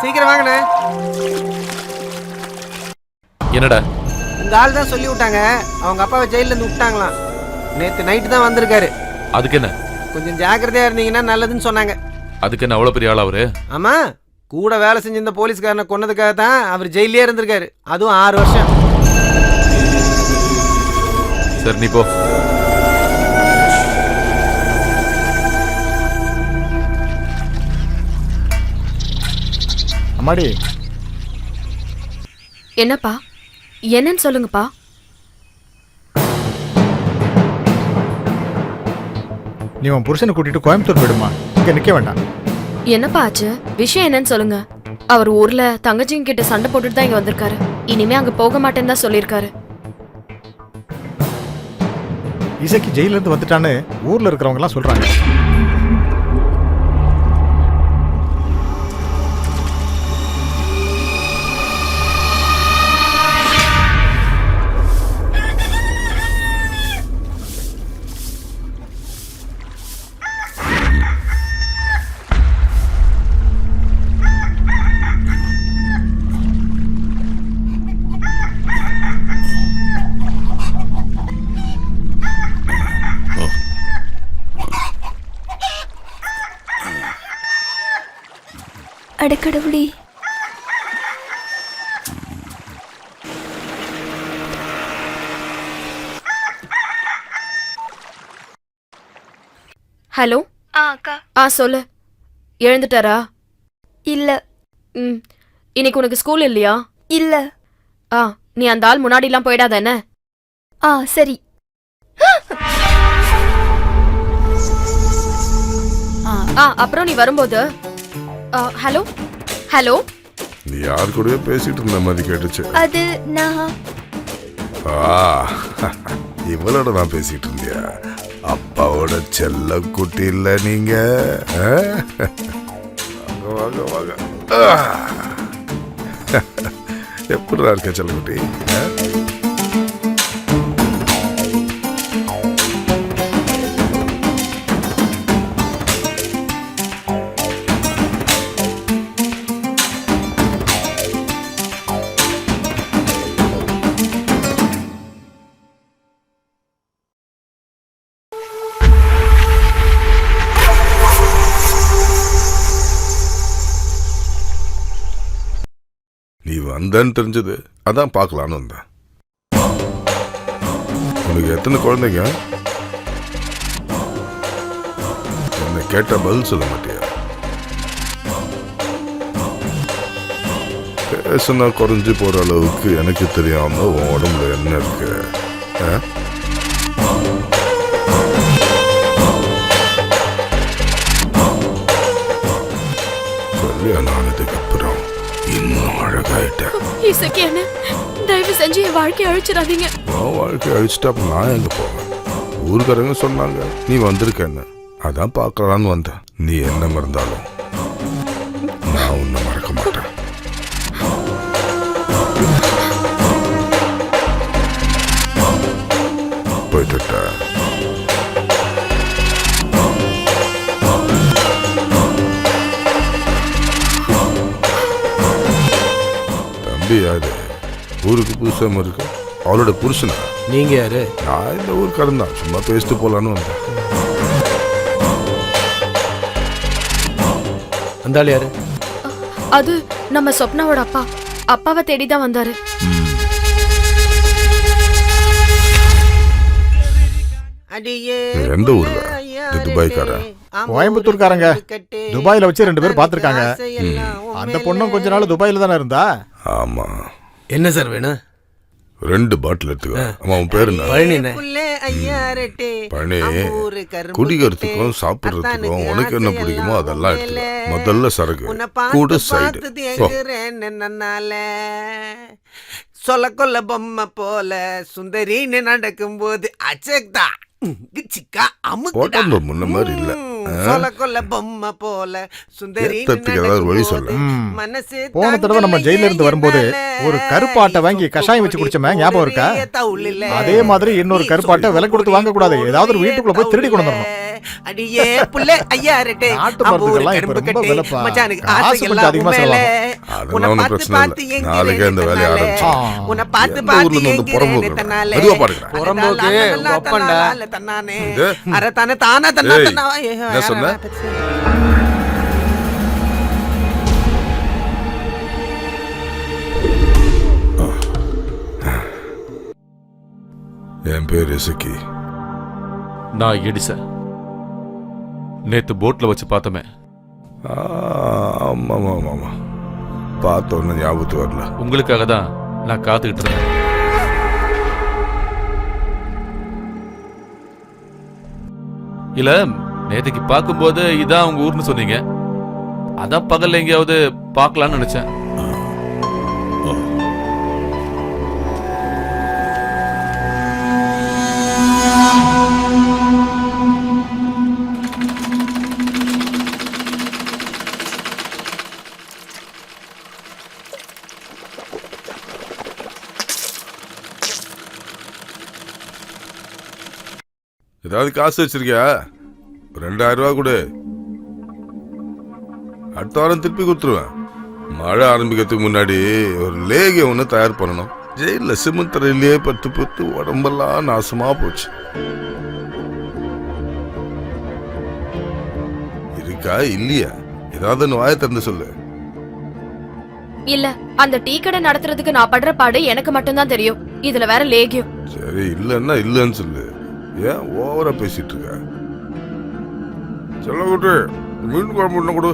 சீக்கிரம் வாங்கண்ணே. என்னடா? உங்க ஆள் தான் சொல்லி விட்டாங்க, அவங்க அப்பாவை ஜெயில இருந்து விட்டாங்களாம். நேத்து நைட்டு தான் வந்திருக்காரு. அதுக்கு என்ன? கொஞ்சம் ஜாக்கிரதையா இருந்தீங்கன்னா நல்லதுன்னு சொன்னாங்க. அதுக்கு என்ன அவ்வளவு பெரிய ஆள் அவரு? ஆமா, கூட வேலை செஞ்ச இந்த போலீஸ்காரனை கொன்னதுக்காக தான் அவர் ஜெயிலே இருந்திருக்காரு. அதுவும் 6 வருஷம். சரி, நீ போ. அம்மாடி, என்னப்பா, என்னன்னு சொல்லுங்கப்பா. நீ உன் புருஷனை கூட்டிட்டு கோயம்புத்தூர் போயிடுமா, இங்க நிக்க வேண்டாம். என்னப்பா ஆச்சு? விஷயம் என்னன்னு சொல்லுங்க. அவர் ஊர்ல தங்கச்சிங்க கிட்ட சண்டை போட்டுட்டு தான் இங்க வந்திருக்காரு. இனிமே அங்க போக மாட்டேன்னு தான் சொல்லியிருக்காரு. இசைக்கு ஜெயில இருந்து வந்துட்டான்னு ஊர்ல இருக்கிறவங்க எல்லாம் சொல்றாங்க. அடக்கடவுளே, ஹலோ. அக்கா. சொல்லு. எழுந்துட்டாரா? இல்ல. இன்னைக்கு உனக்கு ஸ்கூல் இல்லையா? இல்ல. நீ அந்த ஆள் முன்னாடிலாம் போயிடாத என்ன? சரி. அப்புறம் நீ வரும்போது ஹலோ ஹலோ. நீ யார் கூடயோ பேசிட்டு இருந்த மாதிரி கேட்டுச்சு. அது நான் இவளோட நான் பேசிட்டு இருந்தியா? அப்பாவோட செல்ல குட்டி இல்ல நீங்க? வாங்க வாங்க எப்படிடா இருக்க செல்ல குட்டி? நீ வந்தன்னு தெரிஞ்சது, அதான் பார்க்கலான்னு வந்தேன். உனக்கு எத்தனை குழந்தைங்க? என்ன கேட்ட பதில் சொல்ல மாட்டியா? பேசுனா குறைஞ்சு போற அளவுக்கு எனக்கு தெரியாம உன் உடம்புல என்ன இருக்கு? கல்யாணம் ஆனதுக்கு அப்புறம் இன்னும் அழகாயிட்டேன். தயவு செஞ்சு என் வாழ்க்கையை அழிச்சிடாதீங்க. வாழ்க்கை அழிச்சிட்டா நான் எங்க போவேன்? ஊருக்காரங்க சொன்னாங்க நீ வந்திருக்கேன்னு, அதான் பார்க்கலான்னு வந்தேன். நீ என்ன மறந்தாலும் நான் உன்னை மறக்க மாட்டேன். போயிட்டு தம்பி யாரு? ஊருக்கு புதுசாக இருக்கு. அவளோட புருஷனா? நீங்க யாரு? நான் இந்த ஊருக்காரன் தான், சும்மா பேசிட்டு போலான்னு வந்தேன். அந்த ஆள் யாரு? அது நம்ம சொப்னாவோட அப்பா. அப்பாவை தேடிதான் வந்தாரு. எந்த ஊர்ல? துபாய்க்காரன். கோயம்புத்தூர்காரங்க. துபாயில வச்சு 2 பேர் பாத்துருக்காங்க. அந்த பொண்ணும் கொஞ்ச நாள் துபாயில தானே இருந்தா. ஆமா. என்ன சார் வேணும்? 2 பாட்டில் எடுத்துக்க. அவன் பேரு என்ன? பழனி. குடிக்கிறதுக்கும் சாப்பிடுறதுக்கும் உனக்கு என்ன பிடிக்குமோ அதெல்லாம் எடுத்துக்க. முதல்ல சரக்கு கூட சைடு. சொல்ல கொல்ல பொம்மை போல சுந்தரின்னு நடக்கும் போது அச்சக்தா முன்ன மாதிரி இல்ல. சொல்ல கொல்ல பொம்மை போல சுந்தரி. போன தடவை நம்ம ஜெயில இருந்து வரும்போது ஒரு கருப்பாட்டை வாங்கி கஷாயம் வச்சு குடிச்சோமே, ஞாபகம் இருக்கா? அதே மாதிரி இன்னொரு கருப்பாட்டை விலை கொடுத்து வாங்க கூடாது. ஏதாவது ஒரு வீட்டுக்குள்ள போய் திருடி கொண்டு வரணும். அடியே புள்ள ஐயா ரெட்டே நாட்டு மருந்துகள்லாம் இப்ப ரொம்ப விலைப்பா. காசு கொஞ்சம் அதிகமா செலவாகும். அதெல்லாம் ஒன்றும் பிரச்சனை இல்லை. நாளைக்கே இந்த வேலையை ஆரம்பிச்சோம். உன்னை பார்த்து பார்த்து புறம்போக்கு ஒப்பண்டா தன்னானே அரை தானே தானா தன்னா தன்னா. என்ன சொன்ன? என் பேர் இசக்கி. நான் எடிசன். நேத்து போட்ல வச்சு பார்த்தோமே. ஆமா ஆமா ஆமா, பார்த்த ஒன்னும் ஞாபகத்து வரல. உங்களுக்காக தான் நான் காத்துக்கிட்டு இருந்தேன். இல்ல நேத்துக்கு பார்க்கும்போது இதான் உங்க ஊர்னு சொன்னீங்க, அதான் பகல்ல எங்கேயாவது பார்க்கலாம்னு நினைச்சேன். ஏதாவது காசு வச்சிருக்கியா? 2000 ரூபா கொடு, அடுத்த வாரம் திருப்பி கொடுத்துருவேன். மழை ஆரம்பிக்கிறதுக்கு முன்னாடி ஒரு லேகியம் ஒன்று தயார் பண்ணணும். ஜெயிலில் சிமெண்ட் தரையிலேயே பத்து பத்து உடம்பெல்லாம் நாசமா போச்சு. இருக்கா இல்லையா? ஏதாவது ஒன்று வாயை திறந்து சொல்லு. இல்ல, அந்த டீ கடை நடத்துறதுக்கு நான் படுற பாடு எனக்கு மட்டும்தான் தெரியும். இதுல வேற லேகியம். சரி, இல்லைன்னா இல்லைன்னு சொல்லு. ஏன் ஓவரா பேசிட்டு இருக்க? சொல்ல கூட்டு மீன் குழம்பு ஒண்ணு கொடு.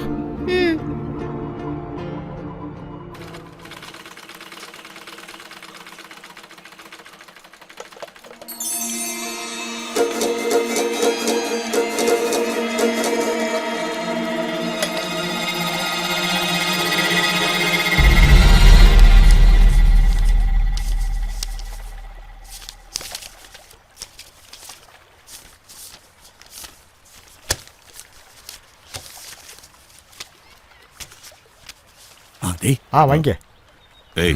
வாங்க. ஏய்,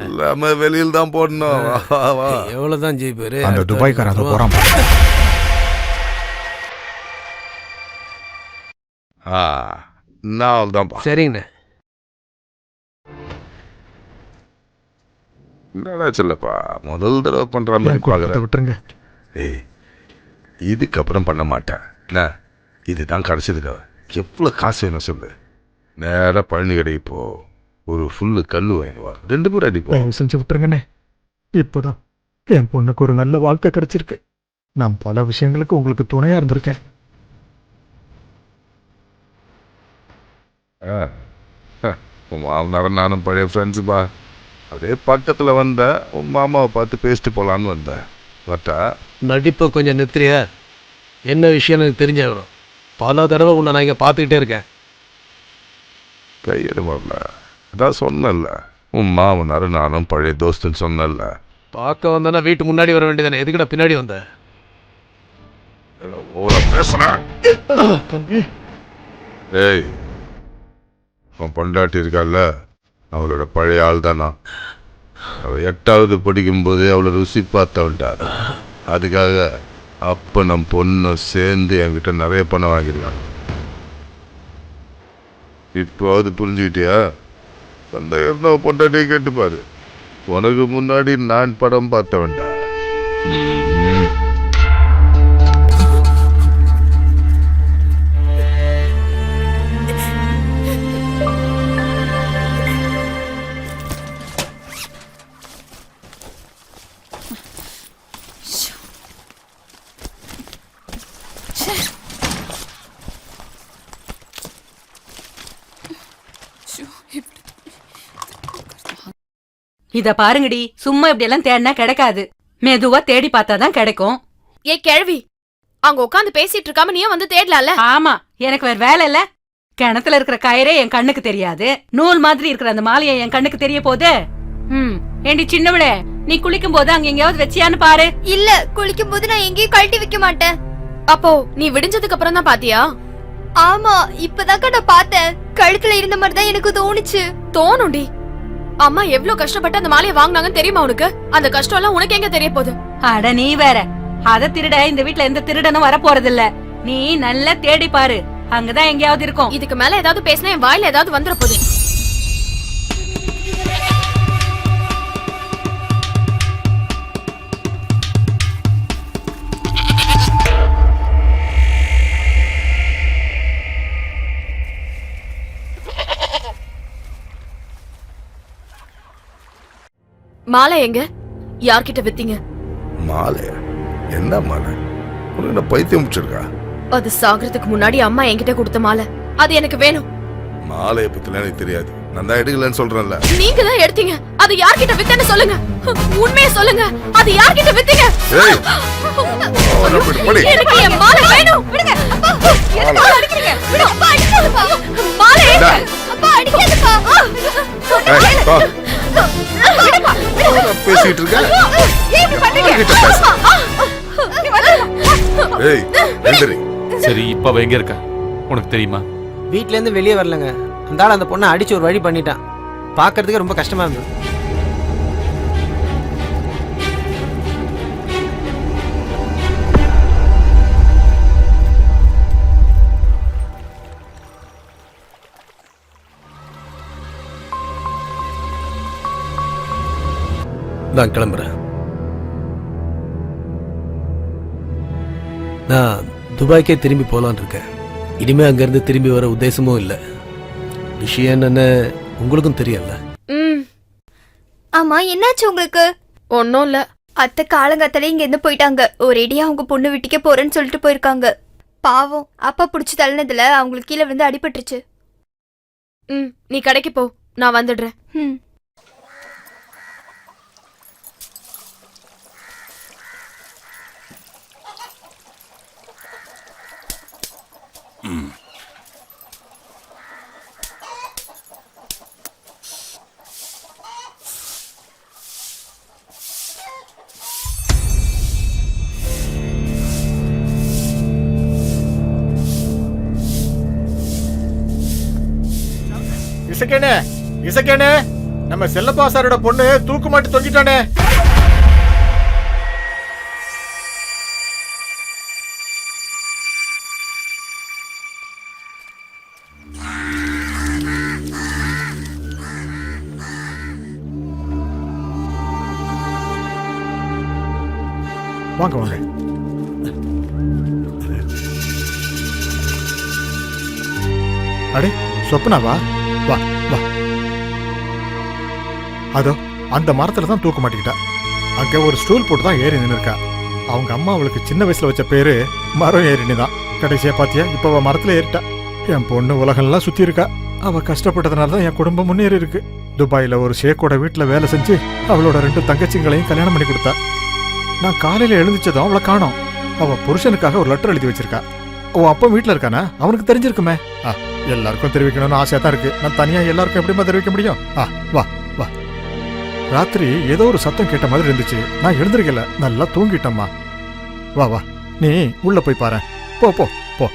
எல்லாமே வெளியில் தான் போடணும். வா, வா. எவ்வளவுதான் ஜெயிப்பாரு? அந்த துபாய்க்காரன் அங்க போறான். நான் தான்ப்பா. சரிங்கண்ணே. என்னடா சொல்லப்பா, முதல் தடவை பண்ற மாதிரி பாக்குறேன். விட்டுருங்க. ஏய், இதுக்கப்புறம் பண்ண மாட்டேன். என்ன, இதுதான் கடைசி தடவை. எவ்வளவு காசு வேணும் சொல்லு. நேரா பழனி கடைக்கு போ, ஒரு ஃபுல்லு கல்லு வாங்குவா, 2 பேர் அடிப்போம். செஞ்சு விட்டுருங்கண்ணே. இப்போதான் என் பொண்ணுக்கு ஒரு நல்ல வாழ்க்கை கிடைச்சிருக்கு. நான் பல விஷயங்களுக்கு உங்களுக்கு துணையா இருந்திருக்கேன். உன் மாமனாரும் நானும் பழைய ஃப்ரெண்ட்ஸுப்பா. அதே பக்கத்தில் வந்த உன் மாமாவை பார்த்து பேசிட்டு போகலான்னு வந்தேன். பட்டா நடிப்பை கொஞ்சம் நிறுத்துறியா? என்ன விஷயம் எனக்கு தெரிஞ்சாகணும். பல தடவை உன்னை நான் இங்கே பார்த்துக்கிட்டே இருக்கேன். கையெடு வரல, அதான் சொன்னல, உன் மாமனாரும் நானும் பழைய தோஸ்துன்னு சொன்னல. பார்க்க வந்தேன்னா வீட்டு முன்னாடி வர வேண்டியதானே, எதுக்கிட்ட பின்னாடி வந்த? பேசுறேன். ஏய், உன் பொண்டாட்டி இருக்கால, அவளோட பழைய ஆள் தானா. அவள் 8வது படிக்கும்போது அவளை ருசி பார்த்தவன்டா. அதுக்காக அப்போ நம் பொண்ணு சேர்ந்து என்கிட்ட நிறைய பணம் வாங்கிருக்காங்க. இப்போது புரிஞ்சுக்கிட்டியா? அந்த இருந்த பொண்டாட்டியை கேட்டுப்பாரு. உனக்கு முன்னாடி நான் படம் பார்த்தவன்டா. இத பாருங்கடி, சும்மா இப்படி எல்லாம் தேடினா கிடைக்காது. மெதுவா தேடி பார்த்தாதான் கிடைக்கும். ஏ கிழவி, அங்க உட்காந்து பேசிட்டு இருக்காம நீயும் வந்து தேடலாம்ல? ஆமா, எனக்கு வேற வேலை இல்ல. கிணத்துல இருக்கிற கயிறே என் கண்ணுக்கு தெரியாது, நூல் மாதிரி இருக்கிற அந்த மாலையை என் கண்ணுக்கு தெரிய போகுது. ஏண்டி சின்னவளே, நீ குளிக்கும் போது அங்க எங்கேயாவது வச்சியான்னு பாரு. இல்ல, குளிக்கும் போது நான் எங்கேயும் கழட்டி வைக்க மாட்டேன். அப்போ நீ விடிஞ்சதுக்கு அப்புறம் தான் பாத்தியா? ஆமா, இப்பதாக்கா நான் பார்த்தேன். கழுத்துல இருந்த மாதிரி தான் எனக்கு தோணுச்சு. தோணுண்டி. அம்மா எவ்வளவு கஷ்டப்பட்டு அந்த மாலையை வாங்கினாங்கன்னு தெரியுமா உனக்கு? அந்த கஷ்டம் எல்லாம் உனக்கு எங்க தெரிய போகுது? அட நீ வேற, அத திருட இந்த வீட்ல எந்த திருடனும் வர போறது இல்ல. நீ நல்லா தேடி பாரு, அங்கதான் எங்கேயாவது இருக்கும். இதுக்கு மேல ஏதாவது பேசினா என் வாயில ஏதாவது வந்துட போகுது. மாலை எங்க? யார்கிட்ட வித்தீங்க? மாலை? என்ன மாலை? உனக்கு என்ன பைத்தியம் முடிச்சிருக்கா? அது சாகிறதுக்கு முன்னாடி அம்மா என்கிட்ட கொடுத்த மாலை, அது எனக்கு வேணும். மாலையை பத்திலாம் எனக்கு தெரியாது, நான் தான் எடுக்கலன்னு சொல்றேன்ல. நீங்க தான் எடுத்தீங்க. அது யார்கிட்ட வித்தேன்னு சொல்லுங்க. உண்மையை சொல்லுங்க. அது யார்கிட்ட வித்தீங்க? ஏய், படி. எனக்கு என் மாலை வேணும். விடுங்க. அப்பா, எதுக்கு மாலை அடிக்கிறீங்க? விடு. அப்பா, அடிக்காதப்பா. மாலை. அப்பா, அடிக்காதப்பா. ஏய், போ. நான் பேசிட்டு இருக்கேன். ஏன் இப்படி பண்றீங்க? நீ வந்து. ஏய், எந்திரி. சரி, இப்ப அவ எங்க இருக்கா உனக்கு தெரியுமா? வீட்ல இருந்து வெளியே வரலங்க. அந்த ஆள் அந்த பொண்ணை அடிச்சு ஒரு வழி பண்ணிட்டான். பார்க்கறதுக்கு ரொம்ப கஷ்டமா இருந்தது. நான் கிளம்புறேன். நான் துபாய்க்கே திரும்பி போலான்னு இருக்கேன். இனிமே அங்கேருந்து திரும்பி வர உத்தேசமும் இல்லை. விஷயம் என்னன்னு உங்களுக்கும் தெரியல. ஆமா, என்னாச்சு உங்களுக்கு? ஒன்னும் இல்ல. அத்தை காலங்காத்தாலே இங்க இருந்து போயிட்டாங்க. ஒரேடியா அவங்க பொண்ணு வீட்டுக்கே போறேன்னு சொல்லிட்டு போயிருக்காங்க. பாவம், அப்பா புடிச்சு தள்ளினதுல அவங்களுக்கு கீழே விழுந்து அடிபட்டுருச்சு. நீ கடைக்கு போ, நான் வந்துடுறேன். இசக்கேனே, இசக்கேனே, நம்ம செல்லப்பா சாரோட பொண்ணு தூக்கு மாட்டி தொங்கிட்டானே. வாங்க வாங்க. அடே சொப்னாவா? வா வா. அதோ அந்த மரத்துல தான் தூக்க மாட்டிக்கிட்டா. அங்க ஒரு ஸ்டூல் போட்டு தான் ஏறி நின்று இருக்கா. அவங்க அம்மா அவளுக்கு சின்ன வயசுல வச்ச பேரு மரம் ஏறினி தான். கடைசியா பாத்தியா, இப்ப அவ மரத்துல ஏறிட்டா. என் பொண்ணு உலகம்லாம் சுத்தி இருக்கா. அவ கஷ்டப்பட்டதுனால தான் என் குடும்பம் முன்னேறி இருக்கு. துபாயில ஒரு ஷேக்கோட வீட்டுல வேலை செஞ்சு அவளோட 2 தங்கச்சிங்களையும் கல்யாணம் பண்ணி கொடுத்தா. நான் காலையில எழுந்துச்சதும் அவளை காணோம். அவ புருஷனுக்காக ஒரு லெட்டர் எழுதி வச்சிருக்கா. உன் அப்பா வீட்டுல இருக்கானா? அவனுக்கு தெரிஞ்சிருக்குமே. எல்லாருக்கும் தெரிவிக்கணும்னு ஆசையா தான் இருக்கு. நான் தனியா எல்லாருக்கும் எப்படிமா தெரிவிக்க முடியும்? வா வா. ராத்திரி ஏதோ ஒரு சத்தம் கேட்ட மாதிரி இருந்துச்சு. நான் எழுந்திருக்கல, நல்லா தூங்கிட்டம்மா. வா வா, நீ உள்ள போய் பாரு. போ போ போ.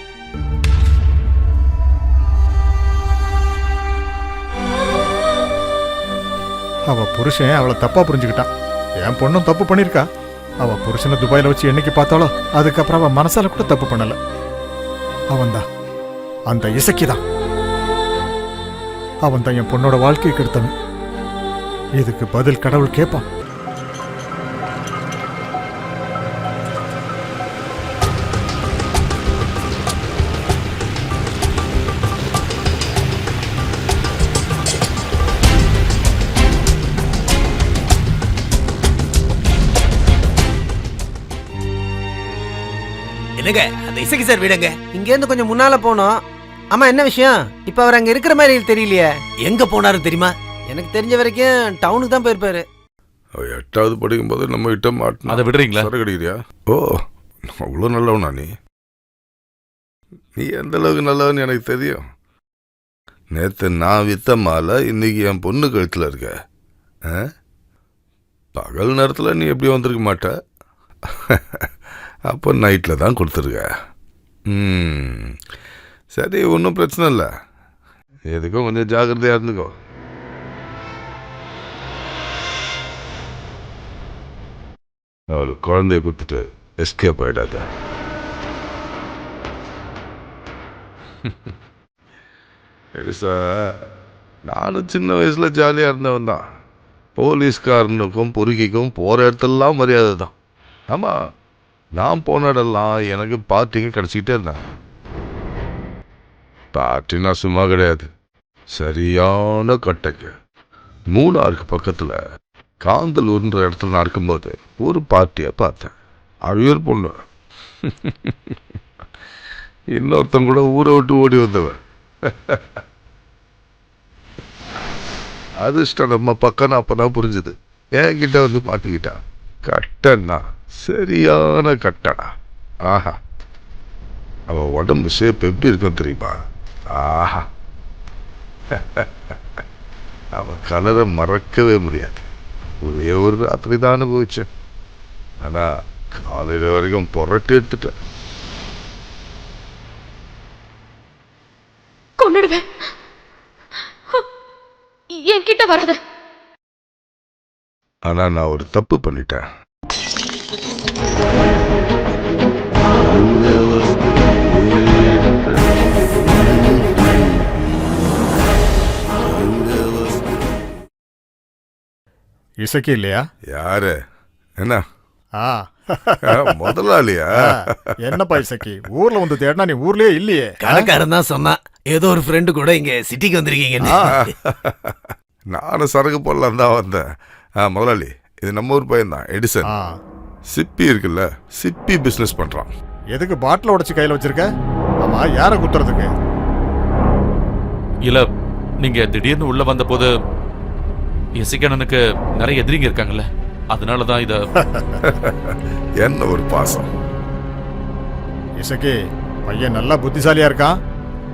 அவ புருஷன் அவளை தப்பா புரிஞ்சுக்கிட்டான். என் பொண்ணும் தப்பு பண்ணிருக்கா. அவ புருஷனை துபாயில வச்சு என்னைக்கு பார்த்தாலோ அதுக்கப்புறம் அவ மனசால கூட தப்பு பண்ணல. அவன்தான் அந்த இசக்கிதான். அவன் தான் என் பொண்ணோட வாழ்க்கையை கெடுத்தவன். இதுக்கு பதில் கடவுள் கேட்பான். என்னங்க அந்த இசக்கி சார் வீடுங்க? இங்க இருந்து கொஞ்சம் முன்னால போனோம். ஆமா, என்ன விஷயம்? இப்ப அவர் அங்க இருக்கிற மாதிரி தெரியலையே. எங்க போனாரு தெரியுமா? எனக்கு தெரிஞ்ச வரைக்கும் டவுனுக்கு தான் போயிருப்பாரு. அவ 8வது படிக்கும் போது நம்ம கிட்ட மாட்டினா. அதை விடுறீங்களா? சரக்கு அடிக்கிறியா? ஓ, அவ்வளோ நல்லவனா நீ? நீ எந்த அளவுக்கு நல்லவன்னு எனக்கு தெரியும். நேற்று நான் வித்த மாலை இன்னைக்கு என் பொண்ணு கழுத்தில் இருக்க. பகல் நேரத்தில் நீ எப்படி வந்திருக்க மாட்ட. அப்போ நைட்டில் தான் கொடுத்துருக்க. சரி, ஒன்றும் பிரச்சனை இல்லை. எதுக்கும் கொஞ்சம் ஜாக்கிரதையாக இருந்துக்கோ. அவளுக்கு குழந்தைய கொடுத்துட்டு எஸ்கேப் ஆயிடாத. நானும் சின்ன வயசுல ஜாலியாக இருந்தவன் தான். போலீஸ்காரனுக்கும் பொறுக்கிக்கும் போகிற இடத்துலலாம் மரியாதை தான். ஆமாம், நான் போன இடம்லாம் எனக்கு பார்ட்டிங்க கிடச்சிக்கிட்டே இருந்தேன். பார்ட்டினா சும்மா கிடையாது, சரியான கட்டைக்கு. மூணாருக்கு பக்கத்தில் காந்தலூர்ன்ற இடத்துல நான் இருக்கும்போது ஒரு பார்ட்டியை பார்த்தேன். அழியூர் பொண்ணு. இன்னொருத்தன் கூட ஊரை விட்டு ஓடி வந்தவன். அதிர்ஷ்டம் நம்ம பக்கம் அப்பதான் புரிஞ்சுது. என்கிட்ட வந்து மாட்டிக்கிட்டான். கட்டன்னா சரியான கட்டடா. ஆஹா, அவன் உடம்பு ஷேப் எப்படி இருக்கும் தெரியுமா? ஆஹா, அவன் கலரை மறக்கவே முடியாது. ஒரே ஒரு ராத்திரி தான் அனுபவிச்சேன். ஆனா காலையில வரைக்கும் புரட்டி எடுத்துட்டேன். கொன்னுடுவேன். என்கிட்ட வராத. ஆனா நான் ஒரு தப்பு பண்ணிட்டேன். இசக்கி இல்லையா? யாரு? என்ன ஆ முதலாளியா? என்னப்பா இசக்கி, ஊர்ல வந்து தேடினா நீ ஊர்லயே இல்லையே. கடைக்காரன் தான் சொன்னான், ஏதோ ஒரு ஃப்ரெண்டு கூட இங்க சிட்டிக்கு வந்திருக்கீங்கன்னு. நானும் சரக்கு போடலாம் தான் வந்தேன். முதலாளி, இது நம்ம ஊர் பையன் தான், எடிசன். ஆ, சிப்பி இருக்குல்ல, சிப்பி பிசினஸ் பண்றான். எதுக்கு பாட்டில் உடைச்சு கையில வச்சிருக்க? ஆமா, யாரை குத்துறதுக்கு? இல்ல, நீங்க திடீர்னு உள்ள வந்த போது இசைக்கண்ணனுக்கு நிறைய எதிரிங்க இருக்காங்கல்ல, அதனாலதான் இத. என்ன ஒரு பாசம். இசக்கி, பையன் நல்லா புத்திசாலியா இருக்கான்.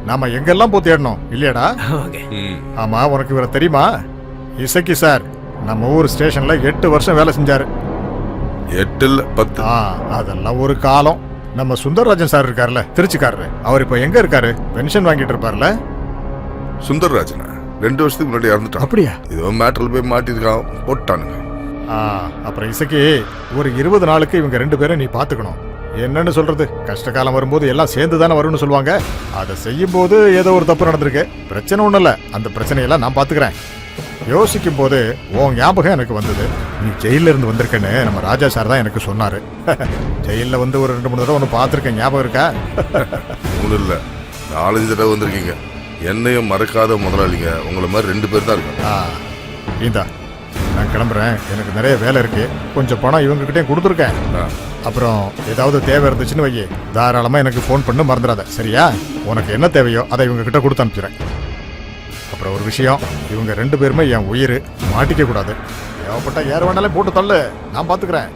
நாம எங்கெல்லாம் போய் தேடணும் இல்லையாடா? ஓகே. ஆமா, உனக்கு இவரை தெரியுமா? இசக்கி சார் நம்ம ஊர் ஸ்டேஷன்ல 8 வருஷம் வேலை செஞ்சாரு. 8 இல்ல 10. அதெல்லாம் ஒரு காலம். நம்ம சுந்தரராஜன் சார் இருக்காருல்ல, திருச்சிக்காரரு, அவர் இப்ப எங்க இருக்காரு? பென்ஷன் வாங்கிட்டு இருப்பார்ல. சுந்தரராஜனா 2 வருஷத்துக்கு முன்னாடி இறந்துட்டான். அப்படியா? ஏதோ மேட்டர்ல போய் மாட்டிருக்கான், போட்டானுங்க. அப்புறம் இசக்கி, ஒரு 20 நாளுக்கு இவங்க 2 பேரும் நீ பாத்துக்கணும். என்னன்னு சொல்றது, கஷ்ட காலம் வரும்போது எல்லாம் சேர்ந்து தானே வரும்னு சொல்லுவாங்க. அதை செய்யும் போது ஏதோ ஒரு தப்பு நடந்திருக்கு. பிரச்சனை ஒண்ணும் இல்ல, அந்த பிரச்சனையெல்லாம் நான் பாத்துக்கிறேன். யோசிக்கும் போது உன் ஞாபகம் எனக்கு வந்தது. நீ ஜெயில இருந்து வந்திருக்கேன்னு நம்ம ராஜா சார் தான் எனக்கு சொன்னாரு. ஜெயில வந்து ஒரு 2-3 தடவை ஒன்று பார்த்துருக்கேன், ஞாபகம் இருக்கா? 3 இல்ல 4-5 தடவை வந்திருக்கீங்க. என்னையும் மறக்காத முதலாளிங்க உங்களை மாதிரி 2 பேர் தான் இருக்காங்க. இந்தா, நான் கிளம்புறேன், எனக்கு நிறைய வேலை இருக்கு. கொஞ்சம் பணம் இவங்ககிட்டயும் கொடுத்துருக்கேன். அப்புறம் ஏதாவது தேவை இருந்துச்சுன்னு வையே, தாராளமா எனக்கு ஃபோன் பண்ணு, மறந்துடாத. சரியா? உனக்கு என்ன தேவையோ அதை இவங்க கிட்ட கொடுத்து அனுப்பிச்சிடுறேன். அப்புறம் ஒரு விஷயம், இவங்க 2 பேருமே என் உயிர், மாட்டிக்க கூடாது. தேவைப்பட்டா யார் வேணாலும் போட்டு தள்ளு, நான் பாத்துக்கிறேன்.